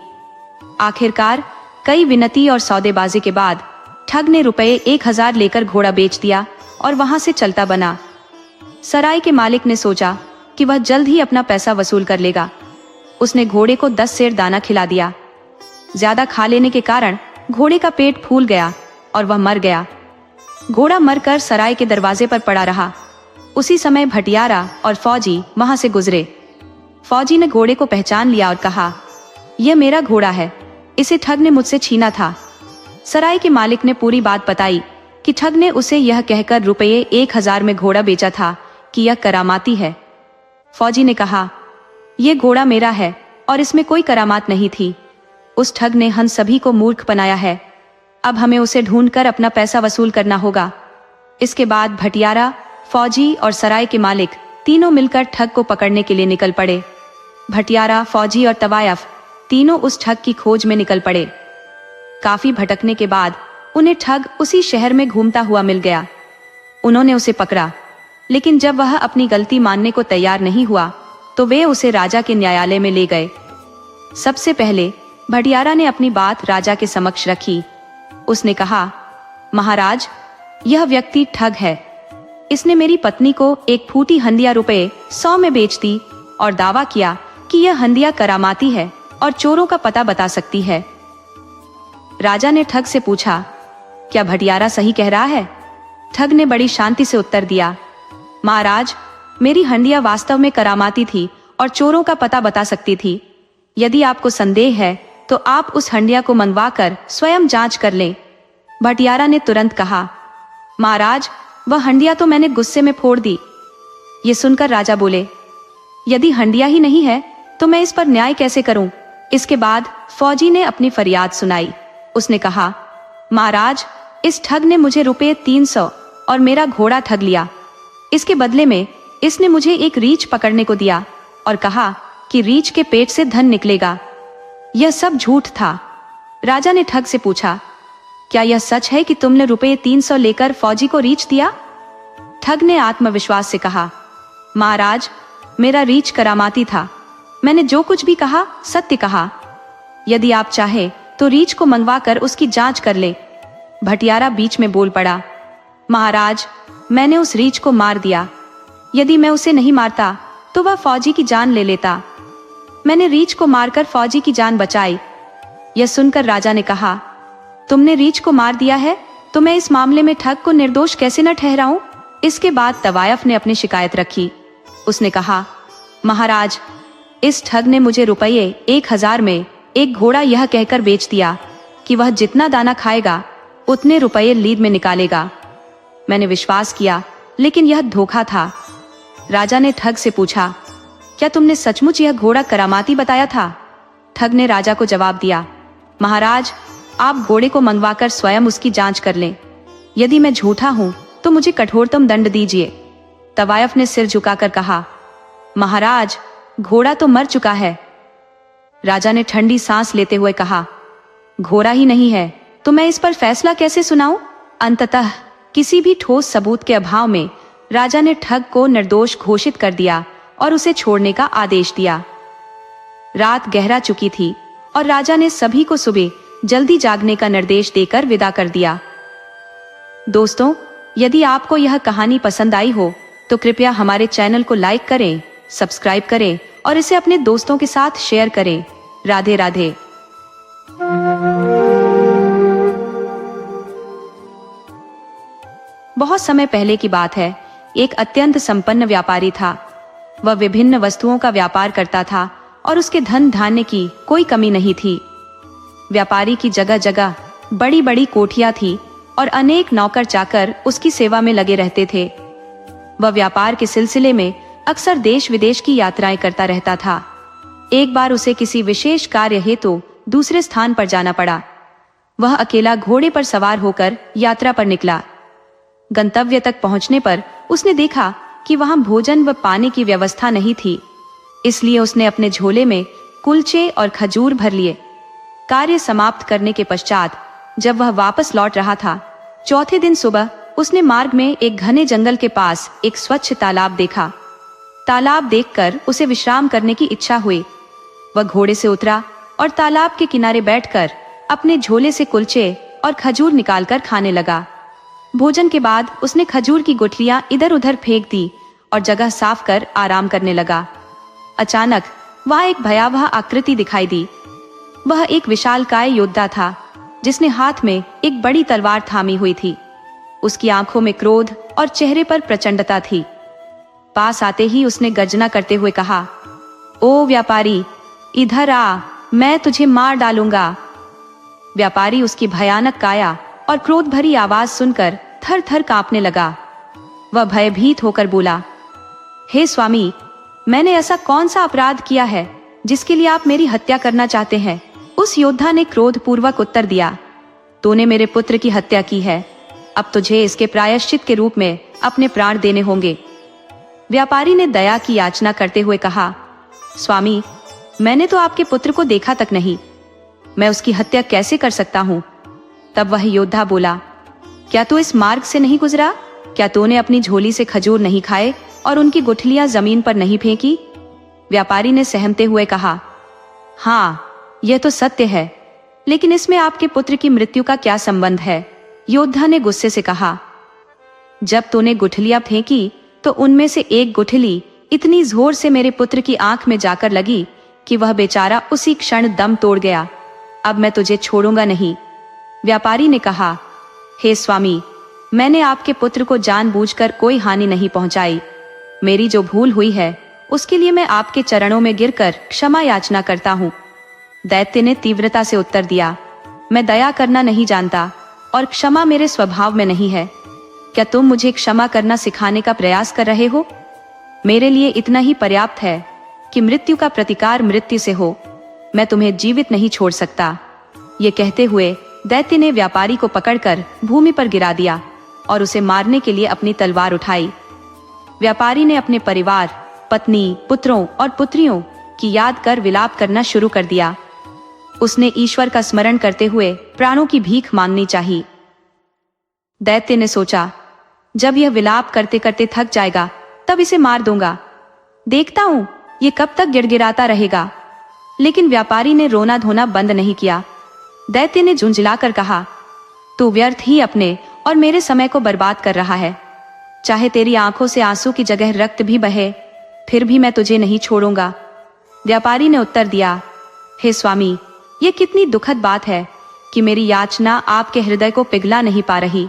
आखिरकार कई विनती और सौदेबाजी के बाद ठग ने ₹1000 लेकर घोड़ा बेच दिया और वहां से चलता बना। सराय के मालिक ने सोचा कि वह जल्द ही अपना पैसा वसूल कर लेगा। उसने घोड़े को 10 सेर दाना खिला दिया। ज्यादा खा लेने के कारण घोड़े का पेट फूल गया और वह मर गया। घोड़ा मरकर सराय के दरवाजे पर पड़ा रहा। उसी समय भटियारा और फौजी वहां से गुजरे। फौजी ने घोड़े को पहचान लिया और कहा, यह मेरा घोड़ा है, इसे ठग ने मुझसे छीना था। सराय के मालिक ने पूरी बात बताई कि ठग ने उसे यह कहकर ₹1000 में घोड़ा बेचा था कि यह करामाती है। फौजी ने कहा, यह घोड़ा मेरा है और इसमें कोई करामात नहीं थी। उस ठग ने हम सभी को मूर्ख बनाया है। अब हमें उसे ढूंढकर अपना पैसा वसूल करना होगा। इसके बाद भटियारा, फौजी और सराय के मालिक तीनों मिलकर ठग को पकड़ने के लिए निकल पड़े। भटियारा, फौजी और तवायफ तीनों उस ठग की खोज में निकल पड़े। काफी भटकने के बाद उन्हें ठग उसी शहर में घूमता हुआ मिल गया। उन्होंने उसे पकड़ा, लेकिन जब वह अपनी गलती मानने को तैयार नहीं हुआ तो वे उसे राजा के न्यायालय में ले गए। सबसे पहले भटियारा ने अपनी बात राजा के समक्ष रखी। उसने कहा, महाराज, यह व्यक्ति ठग है। इसने मेरी पत्नी को एक फूटी हंडिया ₹100 में बेच दी और दावा किया कि यह हंडिया करामाती है और चोरों का पता बता सकती है। राजा ने ठग से पूछा, क्या भटियारा सही कह रहा है? ठग ने बड़ी शांति से उत्तर दिया, महाराज, मेरी हंडिया वास्तव में करामाती थी और चोरों का पता बता सकती थी। यदि आपको संदेह है तो आप उस हंडिया को मंगवा कर स्वयं जांच कर लें। भटियारा ने तुरंत कहा, महाराज, वह हंडिया तो मैंने गुस्से में फोड़ दी। ये सुनकर राजा बोले, यदि हंडिया ही नहीं है तो मैं इस पर न्याय कैसे करूं? इसके बाद फौजी ने अपनी फरियाद सुनाई। उसने कहा, महाराज, इस ठग ने मुझे ₹300 और मेरा घोड़ा ठग लिया। इसके बदले में इसने मुझे एक रीछ पकड़ने को दिया और कहा कि रीछ के पेट से धन निकलेगा। यह सब झूठ था। राजा ने ठग से पूछा, क्या यह सच है कि तुमने ₹300 लेकर फौजी को रीछ दिया? ठग ने आत्मविश्वास से कहा, महाराज, मेरा रीछ करामाती था। मैंने जो कुछ भी कहा सत्य कहा। यदि आप चाहे तो रीछ को मंगवा कर उसकी जांच कर ले। भटियारा बीच में बोल पड़ा, महाराज, मैंने उस रीछ को मार दिया। यदि मैं उसे नहीं मारता तो वह फौजी की जान ले लेता। मैंने रीछ को मारकर फौजी की जान बचाई। यह सुनकर राजा ने कहा, तुमने रीछ को मार दिया है तो मैं इस मामले में ठग को निर्दोष कैसे न ठहराऊं? इसके बाद तवायफ ने अपनी शिकायत रखी। उसने कहा, महाराज, इस ठग ने मुझे ₹1000 में एक घोड़ा यह कहकर बेच दिया कि वह जितना दाना खाएगा उतने रुपये लीद में निकालेगा। मैंने विश्वास किया, लेकिन यह धोखा था। राजा ने ठग से पूछा, क्या तुमने सचमुच यह घोड़ा करामाती बताया था? ठग ने राजा को जवाब दिया, महाराज, आप घोड़े को मंगवाकर स्वयं उसकी जांच कर लें। यदि मैं झूठा हूं तो मुझे कठोरतम दंड दीजिए। तवायफ ने सिर झुकाकर कहा, महाराज, घोड़ा तो मर चुका है। राजा ने ठंडी सांस लेते हुए कहा, घोड़ा ही नहीं है तो मैं इस पर फैसला कैसे सुनाऊं? अंततः किसी भी ठोस सबूत के अभाव में राजा ने ठग को निर्दोष घोषित कर दिया और उसे छोड़ने का आदेश दिया। रात गहरा चुकी थी और राजा ने सभी को सुबह जल्दी जागने का निर्देश देकर विदा कर दिया। दोस्तों, यदि आपको यह कहानी पसंद आई हो तो कृपया हमारे चैनल को लाइक करें, सब्सक्राइब करें और इसे अपने दोस्तों के साथ शेयर करें। राधे राधे। बहुत समय पहले की बात है। एक अत्यंत संपन्न व्यापारी था। वह विभिन्न वस्तुओं का व्यापार करता था और उसके धन धान्य की कोई कमी नहीं थी। व्यापारी की जगह जगह बड़ी बड़ी कोठियां थी और अनेक नौकर चाकर उसकी सेवा में लगे रहते थे। वह व्यापार के सिलसिले में अक्सर देश विदेश की यात्राएं करता रहता था। एक बार उसे किसी विशेष कार्य हेतु दूसरे स्थान पर जाना पड़ा। वह अकेला घोड़े पर सवार होकर यात्रा पर निकला। गंतव्य तक पहुंचने पर उसने देखा कि वहां भोजन व पानी की व्यवस्था नहीं थी, इसलिए उसने अपने झोले में कुलचे और खजूर भर लिए। कार्य समाप्त करने के पश्चात जब वह वापस लौट रहा था, चौथे दिन सुबह उसने मार्ग में एक घने जंगल के पास एक स्वच्छ तालाब देखा। तालाब देखकर उसे विश्राम करने की इच्छा हुई। वह घोड़े से उतरा और तालाब के किनारे बैठकर अपने झोले से कुलचे और खजूर निकालकर खाने लगा। भोजन के बाद उसने खजूर की गुठलियां इधर उधर फेंक दी और जगह साफ कर आराम करने लगा। अचानक वहां एक भयावह आकृति दिखाई दी। वह एक विशालकाय योद्धा था जिसने हाथ में एक बड़ी तलवार थामी हुई थी। उसकी आंखों में क्रोध और चेहरे पर प्रचंडता थी। पास आते ही उसने गर्जना करते हुए कहा, ओ व्यापारी, इधर आ, मैं तुझे मार डालूंगा। व्यापारी उसकी भयानक काया और क्रोध भरी आवाज सुनकर थर थर कांपने लगा। वह भयभीत होकर बोला, हे स्वामी, मैंने ऐसा कौन सा अपराध किया है जिसके लिए आप मेरी हत्या करना चाहते हैं? उस योद्धा ने क्रोधपूर्वक उत्तर दिया, तूने मेरे पुत्र की हत्या की है। अब तुझे इसके प्रायश्चित के रूप में अपने प्राण देने होंगे। व्यापारी ने दया की याचना करते हुए कहा, स्वामी, मैंने तो आपके पुत्र को देखा तक नहीं, मैं उसकी हत्या कैसे कर सकता हूँ? तब वह योद्धा बोला, क्या तू इस मार्ग से नहीं गुजरा? क्या तूने अपनी झोली से खजूर नहीं खाए और उनकी गुठलियां जमीन पर नहीं फेंकी? व्यापारी ने सहमते हुए कहा, हाँ, यह तो सत्य है, लेकिन इसमें आपके पुत्र की मृत्यु का क्या संबंध है? योद्धा ने गुस्से से कहा, जब तूने गुठलियां फेंकी तो उनमें से एक गुठली इतनी जोर से मेरे पुत्र की आंख में जाकर लगी कि वह बेचारा उसी क्षण दम तोड़ गया। अब मैं तुझे छोड़ूंगा नहीं। व्यापारी ने कहा, हे स्वामी, मैंने आपके पुत्र को जानबूझकर कोई हानि नहीं पहुंचाई। मेरी जो भूल हुई है उसके लिए मैं आपके चरणों में गिरकर क्षमा याचना करता हूँ। दैत्य ने तीव्रता से उत्तर दिया, मैं दया करना नहीं जानता और क्षमा मेरे स्वभाव में नहीं है। क्या तुम मुझे क्षमा करना सिखाने का प्रयास कर रहे हो? मेरे लिए इतना ही पर्याप्त है कि मृत्यु का प्रतिकार मृत्यु से हो। मैं तुम्हें जीवित नहीं छोड़ सकता। ये कहते हुए दैत्य ने व्यापारी को पकड़कर भूमि पर गिरा दिया और उसे मारने के लिए अपनी तलवार उठाई। व्यापारी ने अपने परिवार, पत्नी, पुत्रों और पुत्रियों की याद कर विलाप करना शुरू कर दिया। उसने ईश्वर का स्मरण करते हुए प्राणों की भीख मांगनी चाहिए। दैत्य ने सोचा, जब यह विलाप करते करते थक जाएगा तब इसे मार दूंगा। देखता हूं ये कब तक गिड़गिड़ाता रहेगा। लेकिन व्यापारी ने रोना धोना बंद नहीं किया। दैत्य ने झुंझलाकर कहा, तू व्यर्थ ही अपने और मेरे समय को बर्बाद कर रहा है। चाहे तेरी आंखों से आंसू की जगह रक्त भी बहे, फिर भी मैं तुझे नहीं छोड़ूंगा। व्यापारी ने उत्तर दिया, हे स्वामी, ये कितनी दुखद बात है कि मेरी याचना आपके हृदय को पिघला नहीं पा रही।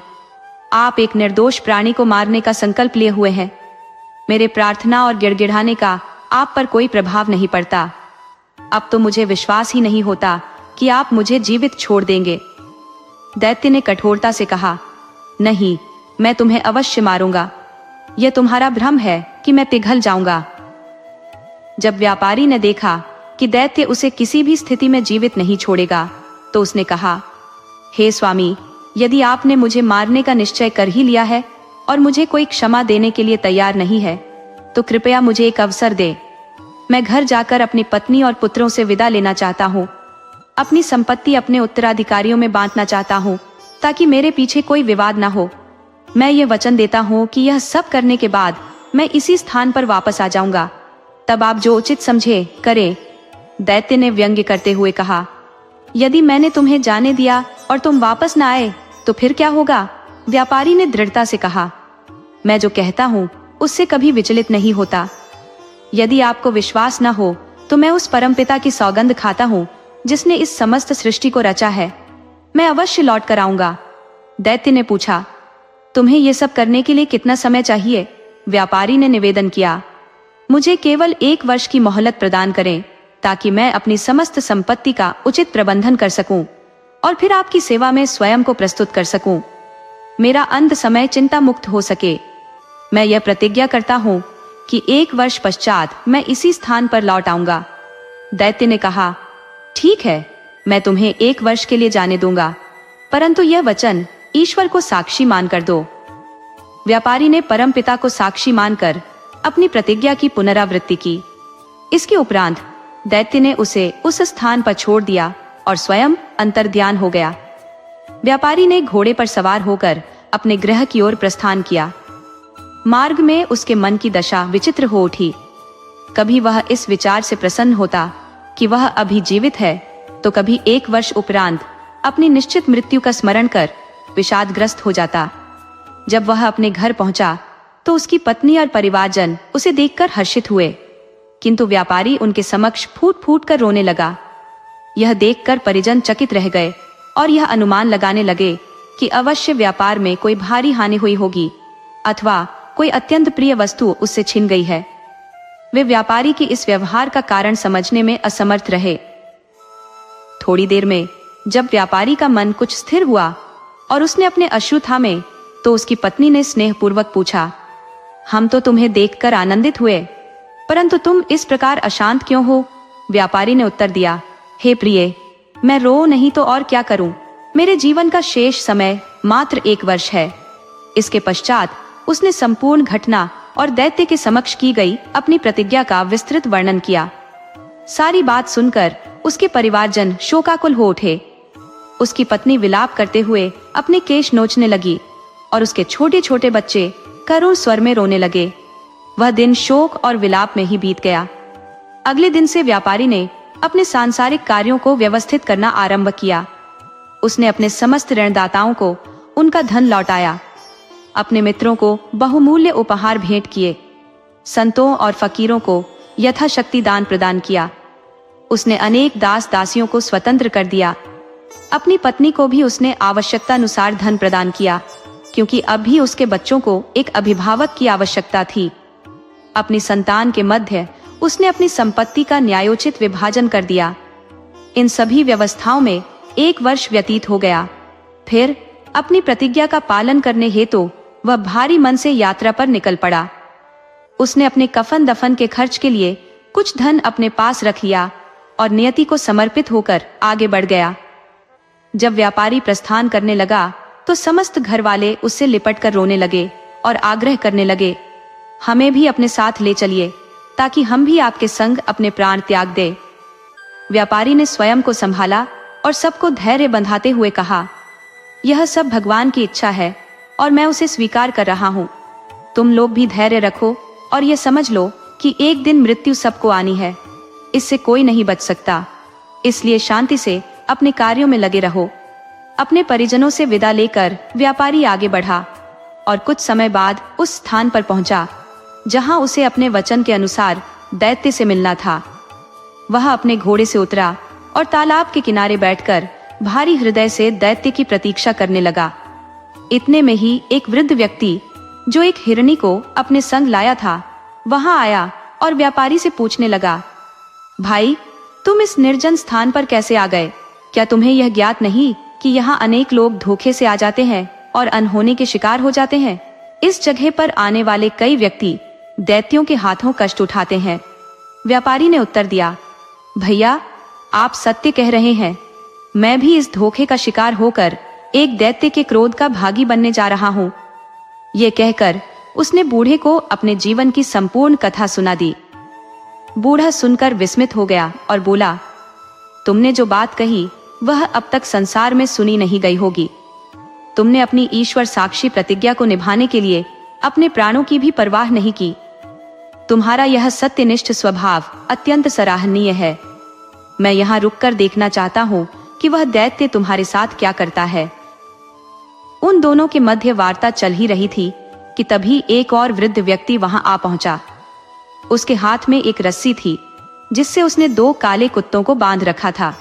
आप एक निर्दोष प्राणी को मारने का संकल्प लिए हुए हैं। मेरे प्रार्थना और गिड़गिड़ाने का आप पर कोई प्रभाव नहीं पड़ता। अब तो मुझे विश्वास ही नहीं होता कि आप मुझे जीवित छोड़ देंगे। दैत्य ने कठोरता से कहा, नहीं, मैं तुम्हें अवश्य मारूंगा। यह तुम्हारा भ्रम है कि मैं पिघल जाऊंगा। जब व्यापारी ने देखा कि दैत्य उसे किसी भी स्थिति में जीवित नहीं छोड़ेगा, तो उसने कहा, हे स्वामी, यदि आपने मुझे मारने का निश्चय कर ही लिया है और मुझे कोई क्षमा देने के लिए तैयार नहीं है, तो कृपया मुझे एक अवसर दे। मैं घर जाकर अपनी पत्नी और पुत्रों से विदा लेना चाहता हूँ। अपनी संपत्ति अपने उत्तराधिकारियों में बांटना चाहता हूँ ताकि मेरे पीछे कोई विवाद ना हो। मैं ये वचन देता हूँ कि यह सब करने के बाद मैं इसी स्थान पर वापस आ जाऊंगा। तब आप जो उचित समझे करें। दैत्य ने व्यंग्य करते हुए कहा, यदि मैंने तुम्हें जाने दिया और तुम वापस न आए तो फिर क्या होगा? व्यापारी ने दृढ़ता से कहा, मैं जो कहता हूँ उससे कभी विचलित नहीं होता। यदि आपको विश्वास न हो तो मैं उस परमपिता की सौगंध खाता हूँ जिसने इस समस्त सृष्टि को रचा है, मैं अवश्य लौट कर आऊंगा। दैत्य ने पूछा, तुम्हें यह सब करने के लिए कितना समय चाहिए? व्यापारी ने निवेदन किया, मुझे केवल 1 वर्ष की मोहलत प्रदान करें ताकि मैं अपनी समस्त संपत्ति का उचित प्रबंधन कर सकूं और फिर आपकी सेवा में स्वयं को प्रस्तुत कर सकूं। मेरा अंत समय चिंता मुक्त हो सके। मैं यह प्रतिज्ञा करता हूं कि 1 वर्ष पश्चात मैं इसी स्थान पर लौट आऊंगा। दैत्य ने कहा, ठीक है, मैं तुम्हें 1 वर्ष के लिए जाने दूंगा, परंतु यह वचन ईश्वर को साक्षी मानकर दो। व्यापारी ने परमपिता को साक्षी मानकर अपनी प्रतिज्ञा की पुनरावृत्ति की। इसके उपरांत दैत्य ने उसे उस स्थान पर छोड़ दिया और स्वयं अंतर्ध्यान हो गया। व्यापारी ने घोड़े पर सवार होकर अपने गृह की ओर प्रस्थान किया। मार्ग में उसके मन की दशा विचित्र हो उठी। कभी वह इस विचार से प्रसन्न होता कि वह अभी जीवित है, तो कभी 1 वर्ष उपरांत अपनी निश्चित मृत्यु का स्मरण कर विषादग्रस्त हो जाता। जब वह अपने घर पहुंचा तो उसकी पत्नी और परिवारजन उसे देखकर हर्षित हुए, किंतु व्यापारी उनके समक्ष फूट फूट कर रोने लगा। यह देखकर परिजन चकित रह गए और यह अनुमान लगाने लगे कि अवश्य व्यापार में कोई भारी हानि हुई होगी अथवा कोई अत्यंत प्रिय वस्तु उससे छिन गई है। वे व्यापारी के इस व्यवहार का कारण समझने में असमर्थ रहे। थोड़ी देर में जब व्यापारी का मन कुछ स्थिर हुआ और उसने अपने अश्रु थामे, तो उसकी पत्नी ने स्नेहपूर्वक पूछा, हम तो तुम्हें देखकर आनंदित हुए, परंतु तुम इस प्रकार अशांत क्यों हो? व्यापारी ने उत्तर दिया, हे प्रिय, मैं रो नहीं तो और क्या करूं? मेरे जीवन का शेष समय मात्र 1 वर्ष है। इसके पश्चात उसने संपूर्ण घटना और दैत्य के समक्ष की गई अपनी प्रतिज्ञा का विस्तृत वर्णन किया। सारी बात सुनकर उसके परिवारजन शोकाकुल हो उठे। उसकी पत्नी विलाप करते हुए अपने केश नोचने लगी और उसके छोटे छोटे बच्चे करुण स्वर में रोने लगे। वह दिन शोक और विलाप में ही बीत गया। अगले दिन से व्यापारी ने अपने सांसारिक कार्यों को व्यवस्थित करना आरंभ किया। उसने अपने समस्त ऋणदाताओं को उनका धन लौटाया, अपने मित्रों को बहुमूल्य उपहार भेंट किए, संतों और फकीरों को यथाशक्ति दान प्रदान किया। उसने अनेक दास दासियों को स्वतंत्र कर दिया। अपनी पत्नी को भी उसने आवश्यकतानुसार धन प्रदान किया, क्योंकि अब भी उसके बच्चों को एक अभिभावक की आवश्यकता थी। अपनी संतान के मध्य उसने अपनी संपत्ति का न्यायोचित विभाजन कर दिया। इन सभी व्यवस्थाओं में 1 वर्ष व्यतीत हो गया। फिर अपनी प्रतिज्ञा का पालन करने हेतु वह भारी मन से यात्रा पर निकल पड़ा। उसने अपने कफन दफन के खर्च के लिए कुछ धन अपने पास रख लिया और नियति को समर्पित होकर आगे बढ़ गया। जब व्यापारी प्रस्थान करने लगा तो समस्त घर वाले उससे लिपट कर रोने लगे और आग्रह करने लगे, हमें भी अपने साथ ले चलिए ताकि हम भी आपके संग अपने प्राण त्याग दें। व्यापारी ने स्वयं को संभाला और सबको धैर्य बंधाते हुए कहा, यह सब भगवान की इच्छा है और मैं उसे स्वीकार कर रहा हूँ। तुम लोग भी धैर्य रखो और यह समझ लो कि एक दिन मृत्यु सबको आनी है, इससे कोई नहीं बच सकता। इसलिए शांति से अपने कार्यों में लगे रहो। अपने परिजनों से विदा लेकर व्यापारी आगे बढ़ा और कुछ समय बाद उस स्थान पर पहुंचा जहां उसे अपने वचन के अनुसार दैत्य से मिलना था। वह अपने घोड़े से उतरा और तालाब के किनारे बैठकर भारी हृदय से दैत्य की प्रतीक्षा करने लगा। इतने में ही एक वृद्ध व्यक्ति जो एक हिरणी को अपने संग लाया था वहां आया और व्यापारी से पूछने लगा, भाई, तुम इस निर्जन स्थान पर कैसे आ गए? क्या तुम्हें यह ज्ञात नहीं कि यहाँ अनेक लोग धोखे से आ जाते हैं और अनहोनी के शिकार हो जाते हैं? इस जगह पर आने वाले कई व्यक्ति दैत्यों के हाथों कष्ट उठाते हैं। व्यापारी ने उत्तर दिया, भैया, आप सत्य कह रहे हैं। मैं भी इस धोखे का शिकार होकर एक दैत्य के क्रोध का भागी बनने जा रहा हूँ। ये कहकर उसने बूढ़े को अपने जीवन की संपूर्ण कथा सुना दी। बूढ़ा सुनकर विस्मित हो गया और बोला, तुमने जो बात कही वह अब तक संसार में सुनी नहीं गई होगी। तुमने अपनी ईश्वर साक्षी प्रतिज्ञा को निभाने के लिए अपने प्राणों की भी परवाह नहीं की। तुम्हारा यह सत्यनिष्ठ स्वभाव अत्यंत सराहनीय है। मैं यहाँ रुककर देखना चाहता हूँ कि वह दैत्य तुम्हारे साथ क्या करता है। उन दोनों के मध्य वार्ता चल ही रही थी कि तभी एक और वृद्ध व्यक्ति वहां आ पहुंचा। उसके हाथ में एक रस्सी थी जिससे उसने 2 काले कुत्तों को बांध रखा था।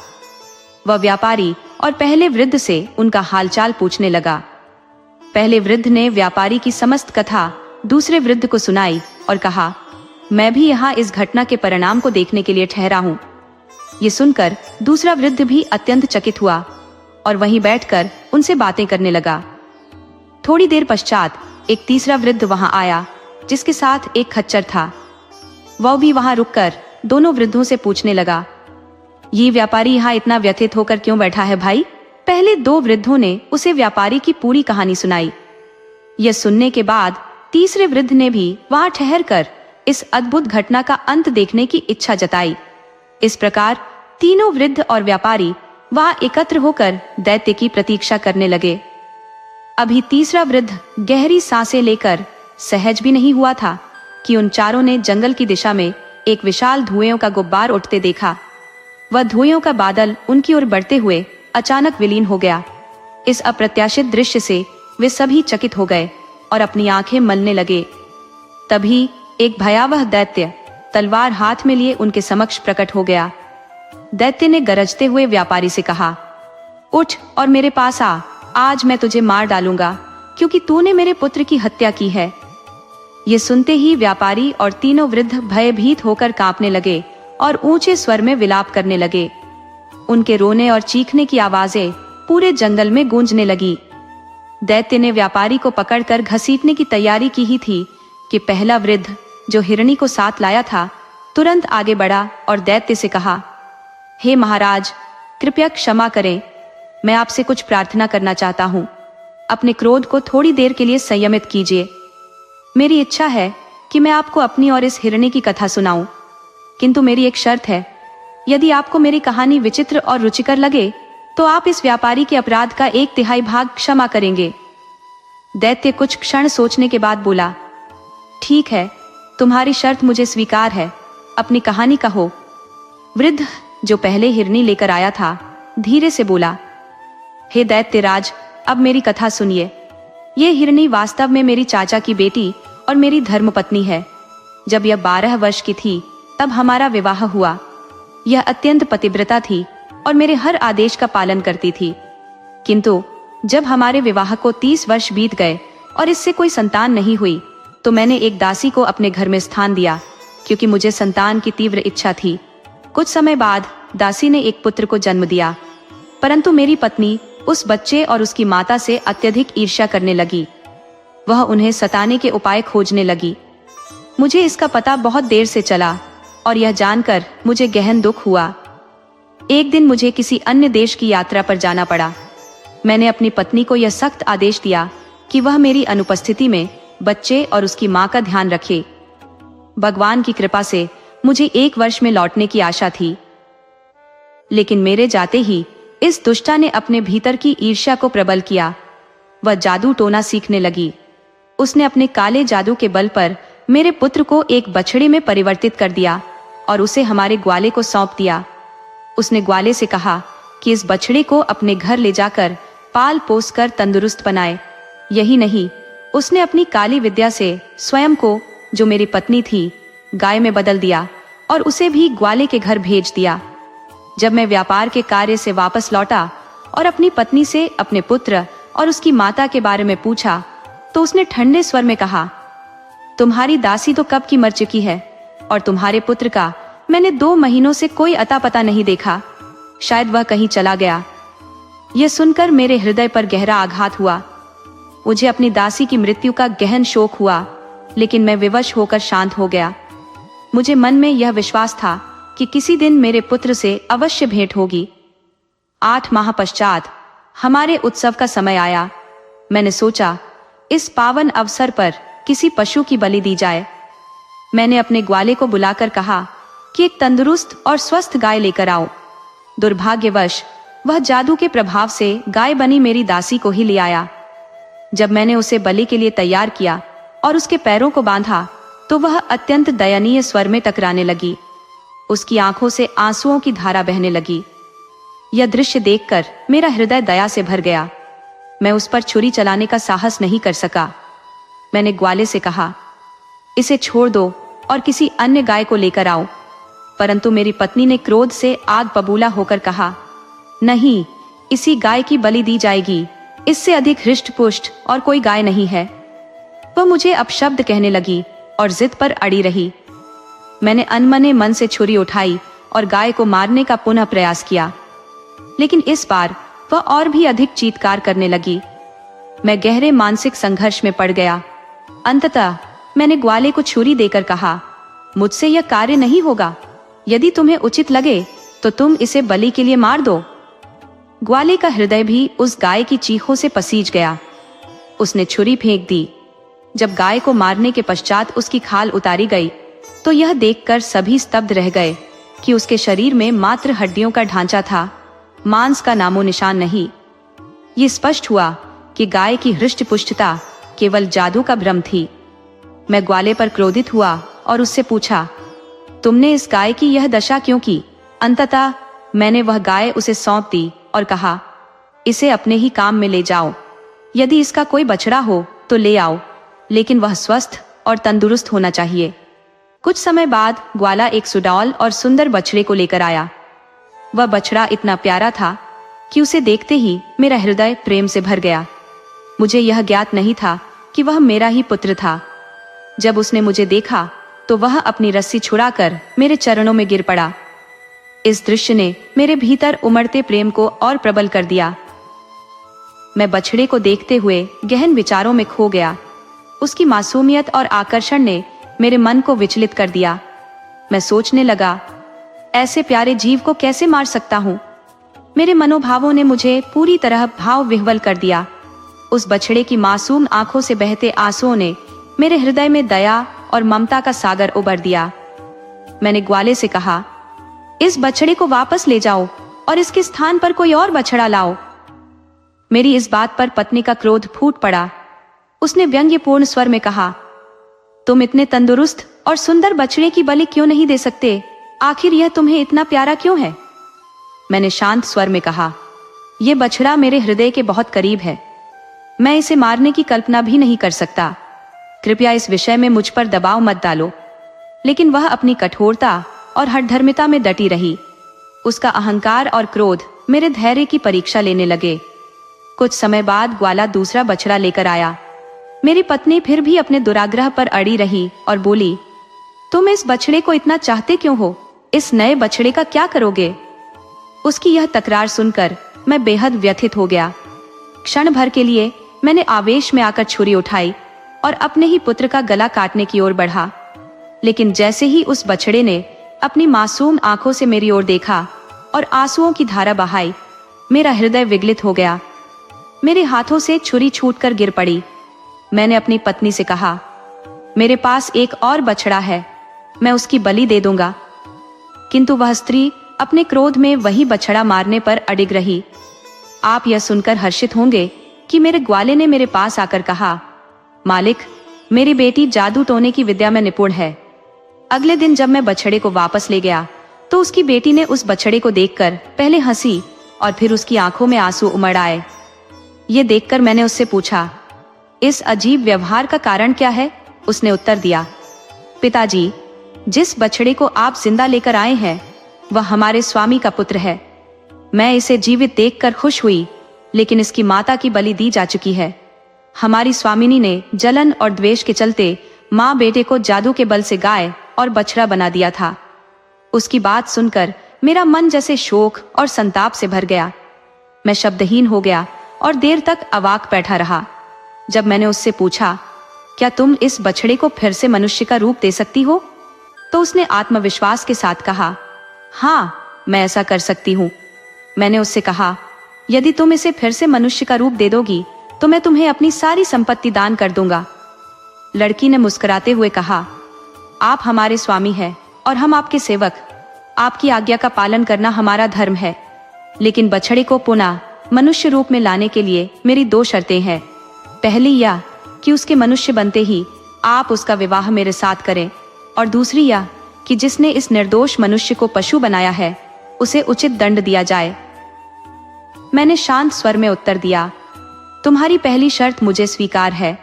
वह व्यापारी और पहले वृद्ध से उनका हालचाल पूछने लगा। पहले वृद्ध ने व्यापारी की समस्त कथा दूसरे वृद्ध को सुनाई और कहा, मैं भी यहाँ इस घटना के परिणाम को देखने के लिए ठहरा हूँ। ये सुनकर दूसरा वृद्ध भी अत्यंत चकित हुआ और वहीं बैठकर उनसे बातें करने लगा। थोड़ी देर पश्चात एक तीसरा वृद्ध वहां आया जिसके साथ एक खच्चर था। वह भी वहां रुककर दोनों वृद्धों से पूछने लगा, ये व्यापारी यहाँ इतना व्यथित होकर क्यों बैठा है भाई? पहले 2 वृद्धों ने उसे व्यापारी की पूरी कहानी सुनाई। यह सुनने के बाद तीसरे वृद्ध ने भी वहां ठहरकर इस अद्भुत घटना का अंत देखने की इच्छा जताई। इस प्रकार तीनों वृद्ध और व्यापारी वहां एकत्र होकर दैत्य की प्रतीक्षा करने लगे। अभी तीसरा वृद्ध गहरी सांसें लेकर सहज भी नहीं हुआ था कि उन चारों ने जंगल की दिशा में एक विशाल धुएं का गुब्बार उठते देखा। वह धुएं का बादल उनकी ओर बढ़ते हुए अचानक विलीन हो गया। इस अप्रत्याशित दृश्य से वे सभी चकित हो गए और अपनी आंखें मलने लगे। तभी एक भयावह दैत्य तलवार हाथ में लिए उनके समक्ष प्रकट हो गया। दैत्य ने गरजते हुए व्यापारी से कहा, उठ और मेरे पास आ, आज मैं तुझे मार डालूंगा क्योंकि तूने मेरे पुत्र की हत्या की है। ये सुनते ही व्यापारी और तीनों वृद्ध भयभीत होकर कांपने लगे और ऊंचे स्वर में विलाप करने लगे। उनके रोने और चीखने की आवाजें पूरे जंगल में गूंजने लगी। दैत्य ने व्यापारी को पकड़कर घसीटने की तैयारी की ही थी कि पहला वृद्ध जो हिरणी को साथ लाया था तुरंत आगे बढ़ा और दैत्य से कहा, हे महाराज, कृपया क्षमा करें, मैं आपसे कुछ प्रार्थना करना चाहता हूँ। अपने क्रोध को थोड़ी देर के लिए संयमित कीजिए। मेरी इच्छा है कि मैं आपको अपनी और इस हिरणी की कथा सुनाऊं, किंतु मेरी एक शर्त है। यदि आपको मेरी कहानी विचित्र और रुचिकर लगे तो आप इस व्यापारी के अपराध का 1/3 भाग क्षमा करेंगे। दैत्य कुछ क्षण सोचने के बाद बोला, ठीक है, तुम्हारी शर्त मुझे स्वीकार है, अपनी कहानी कहो। वृद्ध जो पहले हिरनी लेकर आया था धीरे से बोला, हे दैत्यराज, अब मेरी कथा सुनिए। ये हिरनी वास्तव में मेरी चाचा की बेटी और मेरी धर्मपत्नी है। जब यह 12 वर्ष की थी तब हमारा विवाह हुआ। यह अत्यंत पतिव्रता थी और मेरे हर आदेश का पालन करती थी। किंतु जब हमारे विवाह को 30 वर्ष बीत गए और इससे कोई संतान नहीं हुई तो मैंने एक दासी को अपने घर में स्थान दिया क्योंकि मुझे संतान की तीव्र इच्छा थी। कुछ समय बाद दासी ने एक पुत्र को जन्म दिया, परंतु मेरी पत्नी उस बच्चे और उसकी माता से अत्यधिक ईर्ष्या करने लगी। वह उन्हें सताने के उपाय खोजने लगी। मुझे इसका पता बहुत देर से चला और यह जानकर मुझे गहन दुख हुआ। एक दिन मुझे किसी अन्य देश की यात्रा पर जाना पड़ा। मैंने अपनी पत्नी को यह सख्त आदेश दिया कि वह मेरी अनुपस्थिति में बच्चे और उसकी मां का ध्यान रखे। भगवान की कृपा से मुझे 1 वर्ष में लौटने की आशा थी, लेकिन मेरे जाते ही इस दुष्टा ने अपने भीतर की ईर्ष्या को प्रबल किया। वह जादू टोना सीखने लगी। उसने अपने काले जादू के बल पर मेरे पुत्र को एक बछड़े में परिवर्तित कर दिया और उसे हमारे ग्वाले को सौंप दिया। उसने ग्वाले से कहा कि इस बछड़े को अपने घर ले जाकर पाल पोस कर तंदुरुस्त बनाए। यही नहीं, उसने अपनी काली विद्या से स्वयं को, जो मेरी पत्नी थी, गाय में बदल दिया और उसे भी ग्वाले के घर भेज दिया। जब मैं व्यापार के कार्य से वापस लौटा और अपनी पत्नी से अपने पुत्र और उसकी माता के बारे में पूछा तो उसने ठंडे स्वर में कहा, तुम्हारी दासी तो कब की मर चुकी है और तुम्हारे पुत्र का मैंने 2 महीनों से कोई अता पता नहीं देखा। शायद वह कहीं चला गया। यह सुनकर मेरे हृदय पर गहरा आघात हुआ। मुझे अपनी दासी की मृत्यु का गहन शोक हुआ, लेकिन मैं विवश होकर शांत हो गया। मुझे मन में यह विश्वास था कि किसी दिन मेरे पुत्र से अवश्य भेंट होगी। 8 माह पश्चात हमारे उत्सव का समय आया। मैंने सोचा इस पावन अवसर पर किसी पशु की बलि दी जाए। मैंने अपने ग्वाले को बुलाकर कहा कि एक तंदुरुस्त और स्वस्थ गाय लेकर आओ। दुर्भाग्यवश वह जादू के प्रभाव से गाय बनी मेरी दासी को ही ले आया। जब मैंने उसे बलि के लिए तैयार किया और उसके पैरों को बांधा तो वह अत्यंत दयनीय स्वर में टकराने लगी। उसकी आंखों से आंसुओं की धारा बहने लगी। यह दृश्य देखकर मेरा हृदय दया से भर गया। मैं उस पर छुरी चलाने का साहस नहीं कर सका। मैंने ग्वाले से कहा, इसे छोड़ दो और किसी अन्य गाय को लेकर आओ। परंतु मेरी पत्नी ने क्रोध से आग बबूला होकर कहा, नहीं, इसी गाय की बलि दी जाएगी। इससे अधिक हृष्ट-पुष्ट और कोई गाय नहीं है। वह मुझे अपशब्द कहने लगी और जिद पर अड़ी रही। मैंने अनमने मन से छुरी उठाई और गाय को मारने का पुनः प्रयास किया, लेकिन इस बार वह और भी अधिक चीत्कार करने लगी। मैं गहरे मानसिक संघर्ष में पड़ गया। अंततः मैंने ग्वाले को छुरी देकर कहा, मुझसे यह कार्य नहीं होगा। यदि तुम्हें उचित लगे तो तुम इसे बलि के लिए मार दो। ग्वाले का हृदय भी उस गाय की चीखों से पसीज गया। उसने छुरी फेंक दी। जब गाय को मारने के पश्चात उसकी खाल उतारी गई तो यह देखकर सभी स्तब्ध रह गए कि उसके शरीर में मात्र हड्डियों का ढांचा था, मांस का नामो निशान नहीं। ये स्पष्ट हुआ कि गाय की हृष्ट-पुष्टता केवल जादू का भ्रम थी। मैं ग्वाले पर क्रोधित हुआ और उससे पूछा, तुमने इस गाय की यह दशा क्यों की? अंततः मैंने वह गाय उसे सौंप दी और कहा, इसे अपने ही काम में ले जाओ। यदि इसका कोई बछड़ा हो तो ले आओ, लेकिन वह स्वस्थ और तंदुरुस्त होना चाहिए। कुछ समय बाद ग्वाला एक सुडौल और सुंदर बछड़े को लेकर आया। वह बछड़ा इतना प्यारा था कि उसे देखते ही मेरा हृदय प्रेम से भर गया। मुझे यह ज्ञात नहीं था कि वह मेरा ही पुत्र था। जब उसने मुझे देखा तो वह अपनी रस्सी छुड़ाकर मेरे चरणों में गिर पड़ा। इस दृश्य ने मेरे भीतर उमड़ते प्रेम को और प्रबल कर दिया। मैं बछड़े को देखते हुए गहन विचारों में खो गया। उसकी मासूमियत और आकर्षण ने मेरे मन को विचलित कर दिया। मैं सोचने लगा, ऐसे प्यारे जीव को कैसे मार सकता हूँ? मेरे मनोभावों ने मुझे पूरी तरह भाव विह्वल कर दिया। उस बछड़े की मासूम आंखों से बहते आंसुओं ने मेरे हृदय में दया और ममता का सागर उबर दिया। मैंने ग्वाले से कहा, इस बछड़े को वापस ले जाओ और इसके स्थान पर कोई और बछड़ा लाओ। मेरी इस बात पर पत्नी का क्रोध फूट पड़ा। उसने व्यंग्यपूर्ण स्वर में कहा, तुम इतने तंदुरुस्त और सुंदर बछड़े की बलि क्यों नहीं दे सकते? आखिर यह तुम्हें इतना प्यारा क्यों है? मैंने शांत स्वर में कहा, यह बछड़ा मेरे हृदय के बहुत करीब है। मैं इसे मारने की कल्पना भी नहीं कर सकता। कृपया इस विषय में मुझ पर दबाव मत डालो। लेकिन वह अपनी कठोरता और हठधर्मिता में डटी रही। उसका अहंकार और क्रोध मेरे धैर्य की परीक्षा लेने लगे। कुछ समय बाद ग्वाला दूसरा बछड़ा लेकर आया। मेरी पत्नी फिर भी अपने दुराग्रह पर अड़ी रही और बोली, तुम इस बछड़े को इतना चाहते क्यों हो? इस नए बछड़े का क्या करोगे? उसकी यह तकरार सुनकर मैं बेहद व्यथित हो गया। क्षण भर के लिए मैंने आवेश में आकर छुरी उठाई और अपने ही पुत्र का गला काटने की ओर बढ़ा। लेकिन जैसे ही उस बछड़े ने अपनी मासूम आंखों से मेरी ओर देखा और आंसुओं की धारा बहाई, मेरा हृदय विगलित हो गया। मेरे हाथों से छुरी छूटकर गिर पड़ी। मैंने अपनी पत्नी से कहा, मेरे पास एक और बछड़ा है, मैं उसकी बलि दे दूंगा। किंतु वह स्त्री अपने क्रोध में वही बछड़ा मारने पर अडिग रही। आप यह सुनकर हर्षित होंगे कि मेरे ग्वाले ने मेरे पास आकर कहा, मालिक, मेरी बेटी जादू टोने की विद्या में निपुण है। अगले दिन जब मैं बछड़े को वापस ले गया तो उसकी बेटी ने उस बछड़े को देखकर पहले हंसी और फिर उसकी आंखों में आंसू उमड़ आए। ये देखकर मैंने उससे पूछा, इस अजीब व्यवहार का कारण क्या है? उसने उत्तर दिया, पिताजी, जिस बछड़े को आप जिंदा लेकर आए हैं वह हमारे स्वामी का पुत्र है। मैं इसे जीवित देखकर खुश हुई, लेकिन इसकी माता की बलि दी जा चुकी है। हमारी स्वामिनी ने जलन और द्वेष के चलते माँ बेटे को जादू के बल से गाय और बछड़ा बना दिया था। उसकी बात सुनकर मेरा मन जैसे शोक और संताप से भर गया। मैं शब्दहीन हो गया और देर तक अवाक बैठा रहा। जब मैंने उससे पूछा, क्या तुम इस बछड़े को फिर से मनुष्य का रूप दे सकती हो? तो उसने आत्मविश्वास के साथ कहा, हाँ, मैं ऐसा कर सकती हूँ। मैंने उससे कहा, यदि तुम इसे फिर से मनुष्य का रूप दे दोगी तो मैं तुम्हें अपनी सारी संपत्ति दान कर दूंगा। लड़की ने मुस्कुराते हुए कहा, आप हमारे स्वामी हैं और हम आपके सेवक। आपकी आज्ञा का पालन करना हमारा धर्म है। लेकिन बछड़े को पुनः मनुष्य रूप में लाने के लिए मेरी 2 शर्तें हैं। पहली यह कि उसके मनुष्य बनते ही आप उसका विवाह मेरे साथ करें, और दूसरी यह कि जिसने इस निर्दोष मनुष्य को पशु बनाया है उसे उचित दंड दिया जाए। मैंने शांत स्वर में उत्तर दिया, तुम्हारी पहली शर्त मुझे स्वीकार है।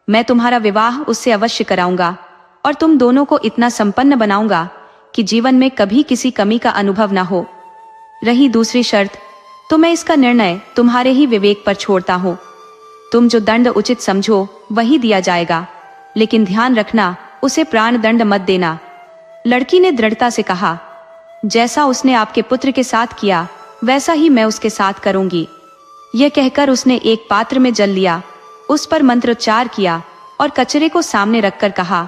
मैं तुम्हारा विवाह उससे अवश्य कराऊंगा और तुम दोनों को इतना संपन्न बनाऊंगा कि जीवन में कभी किसी कमी का अनुभव ना हो। रही दूसरी शर्त, तो मैं इसका निर्णय तुम्हारे ही विवेक पर छोड़ता हूं। तुम जो दंड उचित समझो वही दिया जाएगा, लेकिन ध्यान रखना उसे प्राण दंड मत देना। लड़की ने दृढ़ता से कहा, जैसा उसने आपके पुत्र के साथ किया वैसा ही मैं उसके साथ करूंगी। यह कहकर उसने एक पात्र में जल लिया, उस पर मंत्रोच्चार किया और कचरे को सामने रखकर कहा,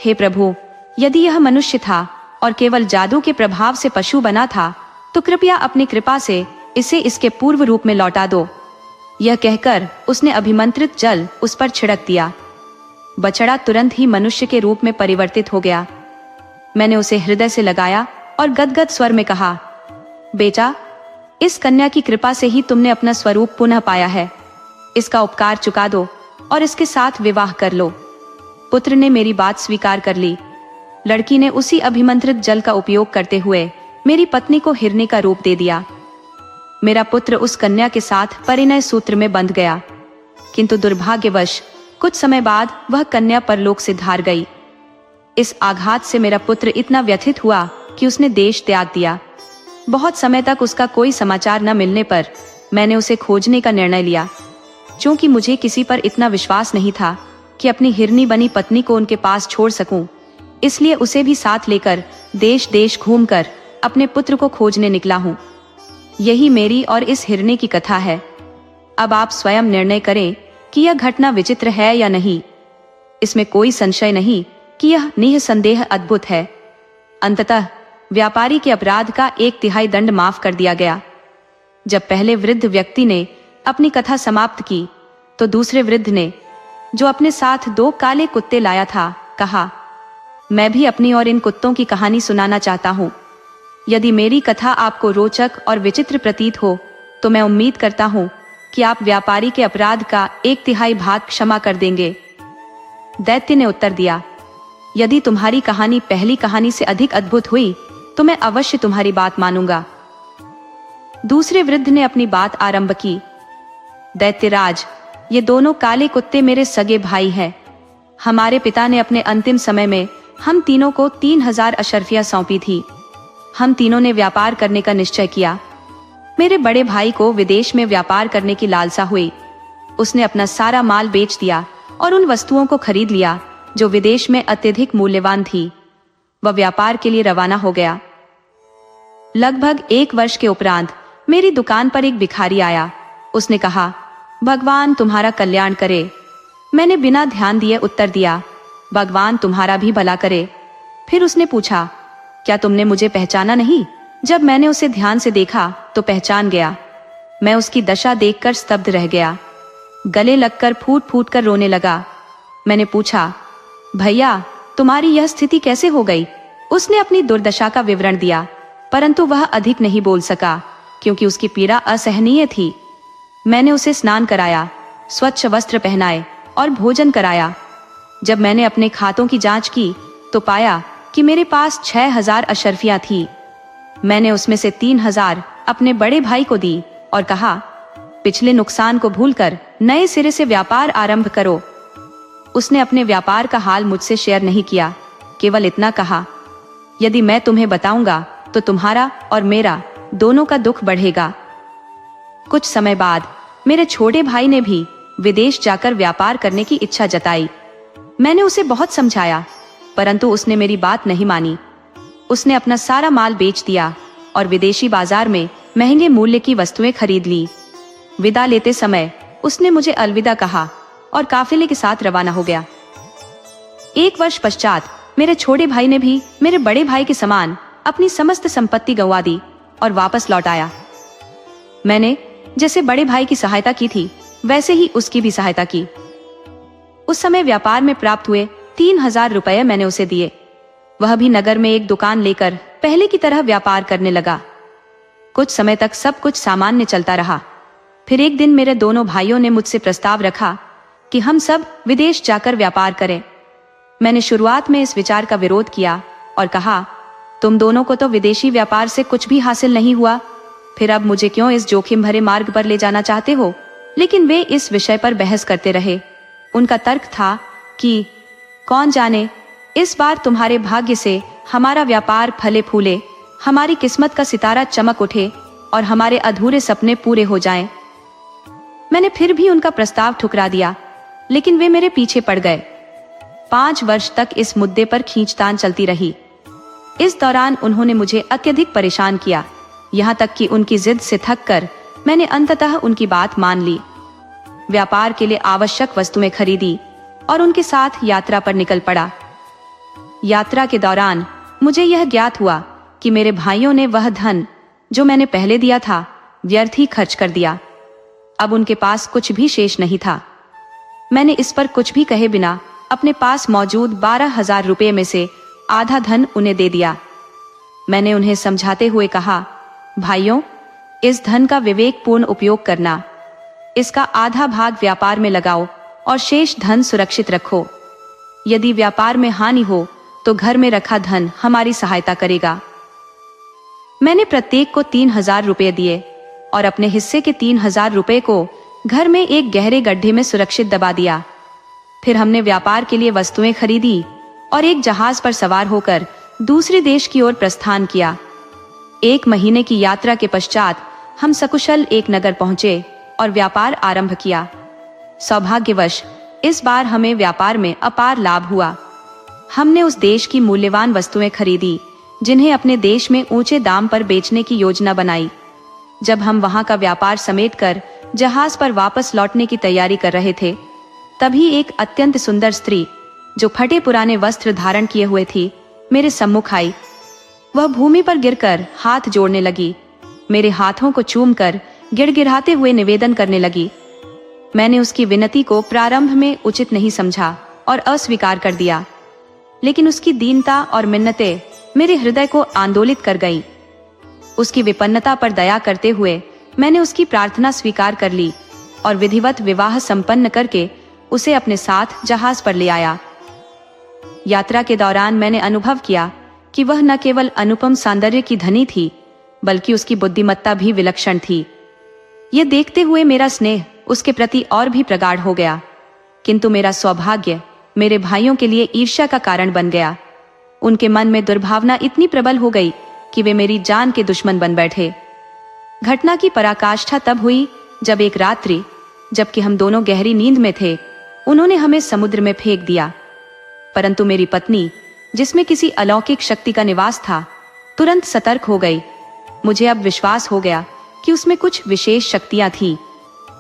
हे प्रभु, यदि यह मनुष्य था और केवल जादू के प्रभाव से पशु बना था तो कृपया अपनी कृपा से इसे इसके पूर्व रूप में लौटा दो। यह कहकर उसने अभिमंत्रित जल उस पर छिड़क दिया। बछड़ा तुरंत ही मनुष्य के रूप में परिवर्तित हो गया। मैंने उसे हृदय से लगाया और गदगद स्वर में कहा, बेटा, इस कन्या की कृपा से ही तुमने अपना स्वरूप पुनः पाया है। इसका उपकार चुका दो और इसके साथ विवाह कर लो। पुत्र ने मेरी बात स्वीकार कर ली। लड़की ने उसी अभिमंत्रित जल का उपयोग करते हुए मेरी पत्नी को हिरनी का रूप दे दिया। मेरा पुत्र उस कन्या के साथ परिणय सूत्र में बंध गया, किंतु दुर्भाग्यवश कुछ समय बाद वह कन्या परलोक से धार गई। इस आघात से मेरा पुत्र इतना व्यथित हुआ कि उसने देश त्याग दिया। बहुत समय तक उसका कोई समाचार न मिलने पर मैंने उसे खोजने का निर्णय लिया। क्योंकि मुझे किसी पर इतना विश्वास नहीं था कि अपनी हिरनी बनी पत्नी को उनके पास छोड़ सकूं, इसलिए उसे भी साथ लेकर देश देश घूमकर अपने पुत्र को खोजने निकला हूं। यही मेरी और इस हिरनी की कथा है। अब आप स्वयं निर्णय करें कि यह घटना विचित्र है या नहीं। इसमें कोई संशय नहीं कि यह निःसंदेह अद्भुत है। अंततः व्यापारी के अपराध का 1/3 दंड माफ कर दिया गया। जब पहले वृद्ध व्यक्ति ने अपनी कथा समाप्त की तो दूसरे वृद्ध ने, जो अपने साथ 2 काले कुत्ते लाया था, कहा, मैं भी अपनी और इन कुत्तों की कहानी सुनाना चाहता हूँ। यदि मेरी कथा आपको रोचक और विचित्र प्रतीत हो तो मैं उम्मीद करता हूँ कि आप व्यापारी के अपराध का 1/3 भाग क्षमा कर देंगे। दैत्य ने उत्तर दिया, यदि तुम्हारी कहानी पहली कहानी से अधिक अद्भुत हुई तो मैं अवश्य तुम्हारी बात मानूंगा। दूसरे वृद्ध ने अपनी बात आरंभ की, दैत्यराज, ये दोनों काले कुत्ते मेरे सगे भाई हैं। हमारे पिता ने अपने अंतिम समय में हम तीनों को 3000 अशर्फियां सौंपी थी। हम तीनों ने व्यापार करने का निश्चय किया। मेरे बड़े भाई को विदेश में व्यापार करने की लालसा हुई। उसने अपना सारा माल बेच दिया और उन वस्तुओं को खरीद लिया जो विदेश में अत्यधिक मूल्यवान थी। वह व्यापार के लिए रवाना हो गया। लगभग 1 वर्ष के उपरांत मेरी दुकान पर एक भिखारी आया। उसने कहा, भगवान तुम्हारा कल्याण करे। मैंने बिना ध्यान दिए उत्तर दिया, भगवान तुम्हारा भी भला करे। फिर उसने पूछा, क्या तुमने मुझे पहचाना नहीं? जब मैंने उसे ध्यान से देखा तो पहचान गया। मैं उसकी दशा देखकर स्तब्ध रह गया। गले लगकर फूट फूट कर रोने लगा। मैंने पूछा, भैया, तुम्हारी यह स्थिति कैसे हो गई? उसने अपनी दुर्दशा का विवरण दिया, परंतु वह अधिक नहीं बोल सका क्योंकि उसकी पीड़ा असहनीय थी। मैंने उसे स्नान कराया, स्वच्छ वस्त्र पहनाए और भोजन कराया। जब मैंने अपने खातों की जांच की तो पाया कि मेरे पास 6000 अशर्फियां थी। मैंने उसमें से 3000 अपने बड़े भाई को दी और कहा, पिछले नुकसान को भूलकर नए सिरे से व्यापार आरंभ करो। उसने अपने व्यापार का हाल मुझसे शेयर नहीं किया, केवल इतना कहा, यदि मैं तुम्हें बताऊंगा तो तुम्हारा और मेरा दोनों का दुख बढ़ेगा। कुछ समय बाद मेरे छोटे भाई ने भी विदेश जाकर व्यापार करने की इच्छा जताई। मैंने उसे बहुत समझाया, परंतु उसने मेरी बात नहीं मानी। उसने अपना सारा माल बेच दिया और विदेशी बाजार में महंगे मूल्य की वस्तुएं खरीद ली। विदा लेते समय उसने मुझे अलविदा कहा और काफिले के साथ रवाना हो गया। 1 वर्ष पश्चात मेरे छोटे भाई ने भी मेरे बड़े भाई के समान अपनी समस्त संपत्ति गंवा दी और वापस लौट आया। मैंने जैसे बड़े भाई की सहायता की थी वैसे ही उसकी भी सहायता की। उस समय व्यापार में प्राप्त हुए 3000 रुपये मैंने उसे दिए। वह भी नगर में एक दुकान लेकर पहले की तरह व्यापार करने लगा। कुछ समय तक सब कुछ सामान्य चलता रहा। फिर एक दिन मेरे दोनों भाइयों ने मुझसे प्रस्ताव रखा कि हम सब विदेश जाकर व्यापार करें। मैंने शुरुआत में इस विचार का विरोध किया, और कहा, तुम दोनों को तो विदेशी व्यापार से कुछ भी हासिल नहीं हुआ, फिर अब मुझे क्यों इस जोखिम भरे मार्ग पर ले जाना चाहते हो? लेकिन वे इस विषय पर बहस करते रहे। उनका तर्क था कि कौन जाने, इस बार तुम्हारे भाग्य से हमारा व्यापार फले फूले, हमारी किस्मत का सितारा चमक उठे और हमारे अधूरे सपने पूरे हो जाएं। मैंने फिर भी उनका प्रस्ताव ठुकरा दिया, लेकिन वे मेरे पीछे पड़ गए। 5 वर्ष तक इस मुद्दे पर खींचतान चलती रही। इस दौरान उन्होंने मुझे अत्यधिक परेशान किया, यहाँ तक कि उनकी जिद से थककर मैंने अंततः उनकी बात मान ली। व्यापार के लिए आवश्यक वस्तुएं खरीदी और उनके साथ यात्रा पर निकल पड़ा। यात्रा के दौरान मुझे यह ज्ञात हुआ कि मेरे भाइयों ने वह धन जो मैंने पहले दिया था व्यर्थ ही खर्च कर दिया। अब उनके पास कुछ भी शेष नहीं था। मैंने इस पर कुछ भी कहे बिना अपने पास मौजूद 12,000 रुपये में से आधा धन उन्हें दे दिया। मैंने उन्हें समझाते हुए कहा, भाइयों, इस धन का विवेकपूर्ण उपयोग करना, इसका आधा भाग व्यापार में लगाओ और शेष धन सुरक्षित रखो। यदि व्यापार में हानि हो तो घर में रखा धन हमारी सहायता करेगा। मैंने प्रत्येक को 3,000 रुपये दिए और अपने हिस्से के 3,000 रुपये को घर में एक गहरे गड्ढे में सुरक्षित दबा दिया। फिर हमने व्यापार के लिए वस्तुएं खरीदी और एक जहाज पर सवार होकर दूसरे देश की ओर प्रस्थान किया। 1 महीने की यात्रा के पश्चात हम सकुशल एक नगर पहुंचे और व्यापार आरंभ किया। सौभाग्यवश इस बार हमें व्यापार में अपार लाभ हुआ। हमने उस देश की मूल्यवान वस्तुएं खरीदी जिन्हें अपने देश में ऊंचे दाम पर बेचने की योजना बनाई। जब हम वहां का व्यापार समेटकर जहाज पर वापस लौटने की तैयारी कर रहे थे, तभी एक अत्यंत सुंदर स्त्री जो फटे पुराने वस्त्र धारण किए हुए थी मेरे सम्मुख आई। वह भूमि पर गिरकर हाथ जोड़ने लगी, मेरे हाथों को चूमकर गिड़गिड़ाते हुए निवेदन करने लगी। मैंने उसकी विनती को प्रारंभ में उचित नहीं समझा और अस्वीकार कर दिया, लेकिन उसकी दीनता और मिन्नतें मेरे हृदय को आंदोलित कर गईं। उसकी विपन्नता पर दया करते हुए मैंने उसकी प्रार्थना स्वीकार कर ली और विधिवत विवाह संपन्न करके उसे अपने साथ जहाज पर ले आया। यात्रा के दौरान मैंने अनुभव किया कि वह न केवल अनुपम सौंदर्य की धनी थी, बल्कि उसकी बुद्धिमत्ता भी विलक्षण थी। ये देखते हुए मेरा स्नेह उसके प्रति और भी प्रगाढ़ हो गया, किंतु मेरा सौभाग्य मेरे भाइयों के लिए ईर्ष्या का कारण बन गया। उनके मन में दुर्भावना इतनी प्रबल हो गई कि वे मेरी जान के दुश्मन बन बैठे। घटना की पराकाष्ठा तब हुई जब एक रात्रि, जबकि हम दोनों गहरी नींद में थे, उन्होंने हमें समुद्र में फेंक दिया। परंतु मेरी पत्नी, जिसमें किसी अलौकिक शक्ति का निवास था, तुरंत सतर्क हो गई। मुझे अब विश्वास हो गया कि उसमें कुछ विशेष शक्तियां थीं।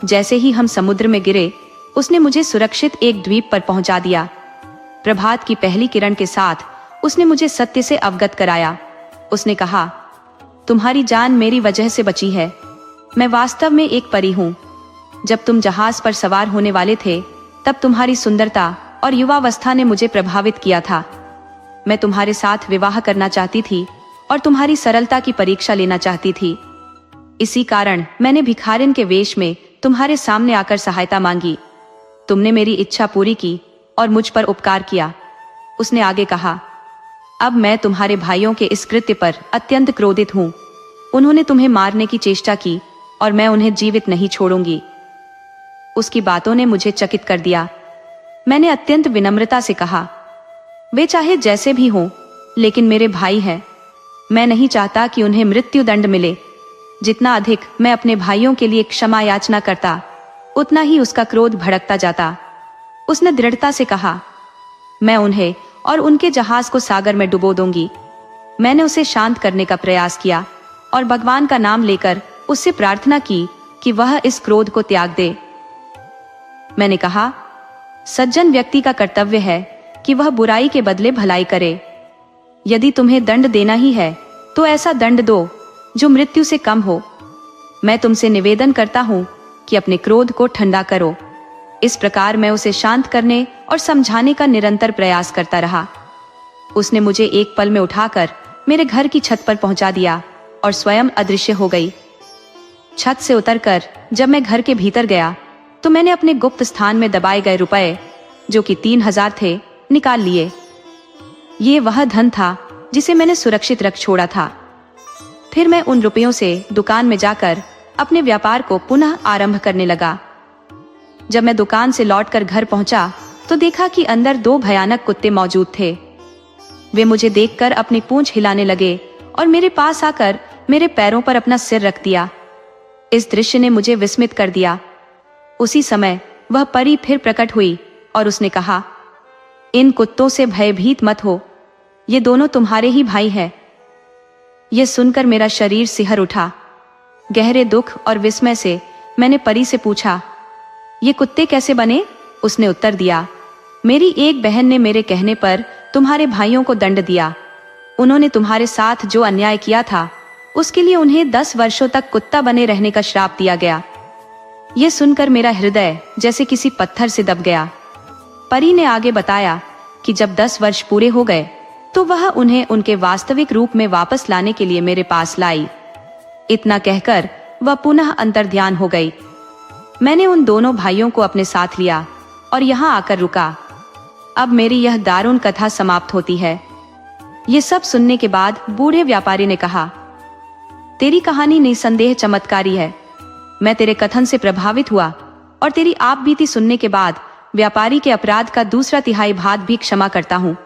जैसे ही हम समुद्र में गिरे, उसने मुझे सुरक्षित एक द्वीप पर पहुंचा दिया। प्रभात की पहली किरण के साथ उसने मुझे सत्य से अवगत कराया। उसने कहा, तुम्हारी जान मेरी वजह से बची है। मैं वास्तव में एक परी हूँ। जब तुम जहाज पर सवार होने वाले थे, तब तुम्हारी सुंदरता और युवावस्था ने मुझे प्रभावित किया था। मैं तुम्हारे साथ विवाह करना चाहती थी और तुम्हारी सरलता की परीक्षा लेना चाहती थी। इसी कारण मैंने भिखारिन के वेश में तुम्हारे सामने आकर सहायता मांगी। तुमने मेरी इच्छा पूरी की और मुझ पर उपकार किया। उसने आगे कहा, अब मैं तुम्हारे भाइयों के इस कृत्य पर अत्यंत क्रोधित हूँ। उन्होंने तुम्हें मारने की चेष्टा की और मैं उन्हें जीवित नहीं छोड़ूंगी। उसकी बातों ने मुझे चकित कर दिया। मैंने अत्यंत विनम्रता से कहा, वे चाहे जैसे भी हों, लेकिन मेरे भाई हैं। मैं नहीं चाहता कि उन्हें मृत्यु दंड मिले। जितना अधिक मैं अपने भाइयों के लिए क्षमा याचना करता, उतना ही उसका क्रोध भड़कता जाता। उसने दृढ़ता से कहा, मैं उन्हें और उनके जहाज को सागर में डुबो दूंगी। मैंने उसे शांत करने का प्रयास किया और भगवान का नाम लेकर उससे प्रार्थना की कि वह इस क्रोध को त्याग दे। मैंने कहा, सज्जन व्यक्ति का कर्तव्य है कि वह बुराई के बदले भलाई करे। यदि तुम्हें दंड देना ही है तो ऐसा दंड दो जो मृत्यु से कम हो। मैं तुमसे निवेदन करता हूं कि अपने क्रोध को ठंडा करो। इस प्रकार मैं उसे शांत करने और समझाने का निरंतर प्रयास करता रहा। उसने मुझे एक पल में उठाकर मेरे घर की छत पर पहुंचा दिया और स्वयं अदृश्य हो गई। छत से उतरकर जब मैं घर के भीतर गया तो मैंने अपने गुप्त स्थान में दबाए गए रुपए, जो कि 3,000 थे, निकाल लिए। ये वह धन था जिसे मैंने सुरक्षित रख छोड़ा था। फिर मैं उन रुपयों से दुकान में जाकर अपने व्यापार को पुनः आरंभ करने लगा। जब मैं दुकान से लौटकर घर पहुंचा तो देखा कि अंदर 2 भयानक कुत्ते मौजूद थे। वे मुझे देखकर अपनी पूंछ हिलाने लगे और मेरे पास आकर मेरे पैरों पर अपना सिर रख दिया। इस दृश्य ने मुझे विस्मित कर दिया। उसी समय वह परी फिर प्रकट हुई और उसने कहा, इन कुत्तों से भयभीत मत हो, ये दोनों तुम्हारे ही भाई हैं। यह सुनकर मेरा शरीर सिहर उठा। गहरे दुख और विस्मय से मैंने परी से पूछा, ये कुत्ते कैसे बने? उसने उत्तर दिया, मेरी एक बहन ने मेरे कहने पर तुम्हारे भाइयों को दंड दिया। उन्होंने तुम्हारे साथ जो अन्याय किया था उसके लिए उन्हें 10 वर्षों तक कुत्ता बने रहने का श्राप दिया गया। यह सुनकर मेरा हृदय जैसे किसी पत्थर से दब गया। परी ने आगे बताया कि जब 10 वर्ष पूरे हो गए तो वह उन्हें उनके वास्तविक रूप में वापस लाने के लिए मेरे पास लाई। इतना कहकर वह पुनः अंतर्ध्यान हो गई। मैंने उन दोनों भाइयों को अपने साथ लिया और यहाँ आकर रुका। अब मेरी यह दारुण कथा समाप्त होती है। ये सब सुनने के बाद बूढ़े व्यापारी ने कहा, तेरी कहानी निसंदेह चमत्कारी है। मैं तेरे कथन से प्रभावित हुआ और तेरी आप बीती सुनने के बाद व्यापारी के अपराध का 2/3 भाग भी क्षमा करता हूँ।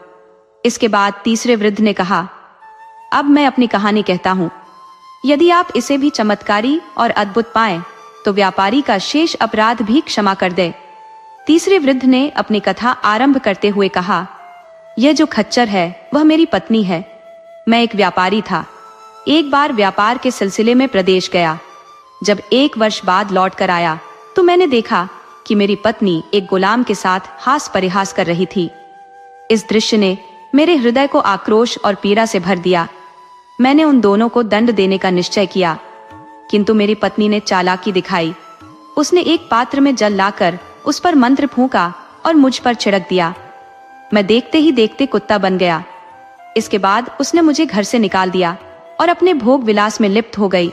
इसके बाद तीसरे वृद्ध ने कहा, अब मैं अपनी कहानी कहता हूँ। यदि आप इसे भी चमत्कारी और अद्भुत पाएं तो व्यापारी का शेष अपराध भी क्षमा कर दे। तीसरे वृद्ध ने अपनी कथा आरंभ करते हुए कहा, यह जो खच्चर है वह मेरी पत्नी है। मैं एक व्यापारी था। एक बार व्यापार के सिलसिले में प्रदेश गया। जब 1 वर्ष बाद लौट कर आया तो मैंने देखा कि मेरी पत्नी एक गुलाम के साथ हास परिहास कर रही थी। इस दृश्य ने मेरे हृदय को आक्रोश और पीड़ा से भर दिया। मैंने उन दोनों को दंड देने का निश्चय किया, किंतु मेरी पत्नी ने चालाकी दिखाई। उसने एक पात्र में जल लाकर उस पर मंत्र फूंका और मुझ पर छिड़क दिया। मैं देखते ही देखते कुत्ता बन गया। इसके बाद उसने मुझे घर से निकाल दिया और अपने भोग विलास में लिप्त हो गई।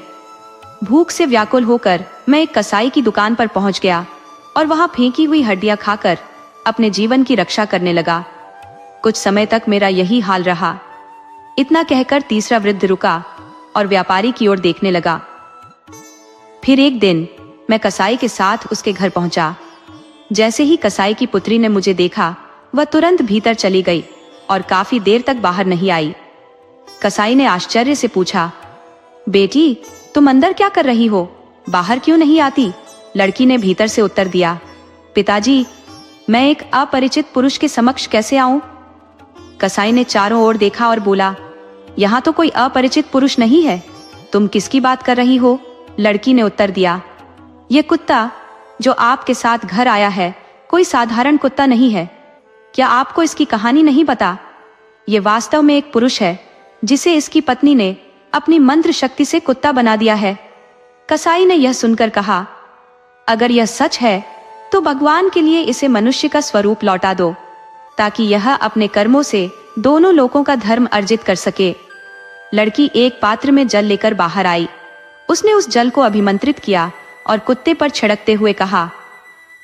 भूख से व्याकुल होकर मैं एक कसाई की दुकान पर पहुंच गया और वहां फेंकी हुई हड्डियां खाकर अपने जीवन की रक्षा करने लगा। कुछ समय तक मेरा यही हाल रहा। इतना कहकर तीसरा वृद्ध रुका और व्यापारी की ओर देखने लगा। फिर एक दिन मैं कसाई के साथ उसके घर पहुंचा। जैसे ही कसाई की पुत्री ने मुझे देखा, वह तुरंत भीतर चली गई और काफी देर तक बाहर नहीं आई। कसाई ने आश्चर्य से पूछा, बेटी, तुम अंदर क्या कर रही हो? बाहर क्यों नहीं आती? लड़की ने भीतर से उत्तर दिया, पिताजी, मैं एक अपरिचित पुरुष के समक्ष कैसे आऊं? कसाई ने चारों ओर देखा और बोला, यहाँ तो कोई अपरिचित पुरुष नहीं है। तुम किसकी बात कर रही हो? लड़की ने उत्तर दिया, ये कुत्ता जो आपके साथ घर आया है कोई साधारण कुत्ता नहीं है। क्या आपको इसकी कहानी नहीं पता? ये वास्तव में एक पुरुष है जिसे इसकी पत्नी ने अपनी मंत्र शक्ति से कुत्ता बना दिया है। कसाई ने यह सुनकर कहा, अगर यह सच है तो भगवान के लिए इसे मनुष्य का स्वरूप लौटा दो, ताकि यह अपने कर्मों से दोनों लोगों का धर्म अर्जित कर सके। लड़की एक पात्र में जल लेकर बाहर आई। उसने उस जल को अभिमंत्रित किया और कुत्ते पर छिड़कते हुए कहा,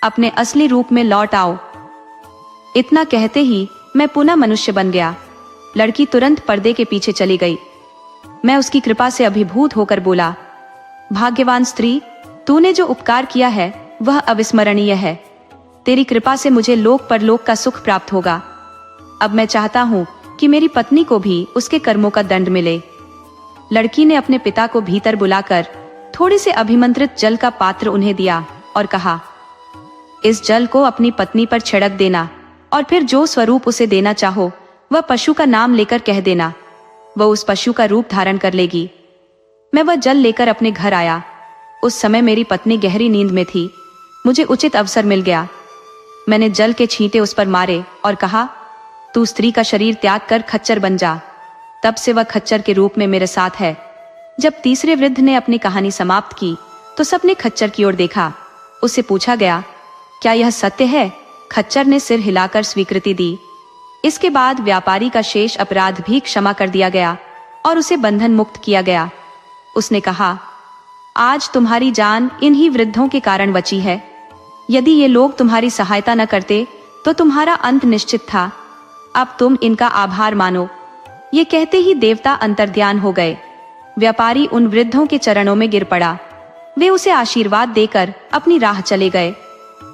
अपने असली रूप में लौट आओ। इतना कहते ही मैं पुनः मनुष्य बन गया। लड़की तुरंत पर्दे के पीछे चली गई। मैं उसकी कृपा से अभिभूत होकर बोला, भाग्यवान स्त्री, तूने जो उपकार किया है वह अविस्मरणीय है। तेरी कृपा से मुझे लोक परलोक का सुख प्राप्त होगा। अब मैं चाहता हूँ कि मेरी पत्नी को भी उसके कर्मों का दंड मिले। लड़की ने अपने पिता को भीतर बुलाकर थोड़े से अभिमंत्रित जल का पात्र उन्हें दिया और कहा, इस जल को अपनी पत्नी पर छिड़क देना और फिर जो स्वरूप उसे देना चाहो वह पशु का नाम लेकर कह देना। वह उस पशु का रूप धारण कर लेगी। मैं वह जल लेकर अपने घर आया। उस समय मेरी पत्नी गहरी नींद में थी। मुझे उचित अवसर मिल गया। मैंने जल के छींटे उस पर मारे और कहा, तू स्त्री का शरीर त्याग कर खच्चर बन जा। तब से वह खच्चर के रूप में मेरे साथ है। जब तीसरे वृद्ध ने अपनी कहानी समाप्त की तो सबने खच्चर की ओर देखा। उससे पूछा गया, क्या यह सत्य है? खच्चर ने सिर हिलाकर स्वीकृति दी। इसके बाद व्यापारी का शेष अपराध भी क्षमा कर दिया गया और उसे बंधन मुक्त किया गया। उसने कहा, आज तुम्हारी जान इन्हीं वृद्धों के कारण बची है। यदि ये लोग तुम्हारी सहायता न करते तो तुम्हारा अंत निश्चित था। अब तुम इनका आभार मानो। ये कहते ही देवता अंतर्ध्यान हो गए। व्यापारी उन वृद्धों के चरणों में गिर पड़ा। वे उसे आशीर्वाद देकर अपनी राह चले गए।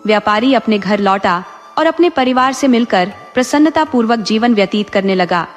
व्यापारी अपने घर लौटा और अपने परिवार से मिलकर प्रसन्नता पूर्वक जीवन व्यतीत करने लगा।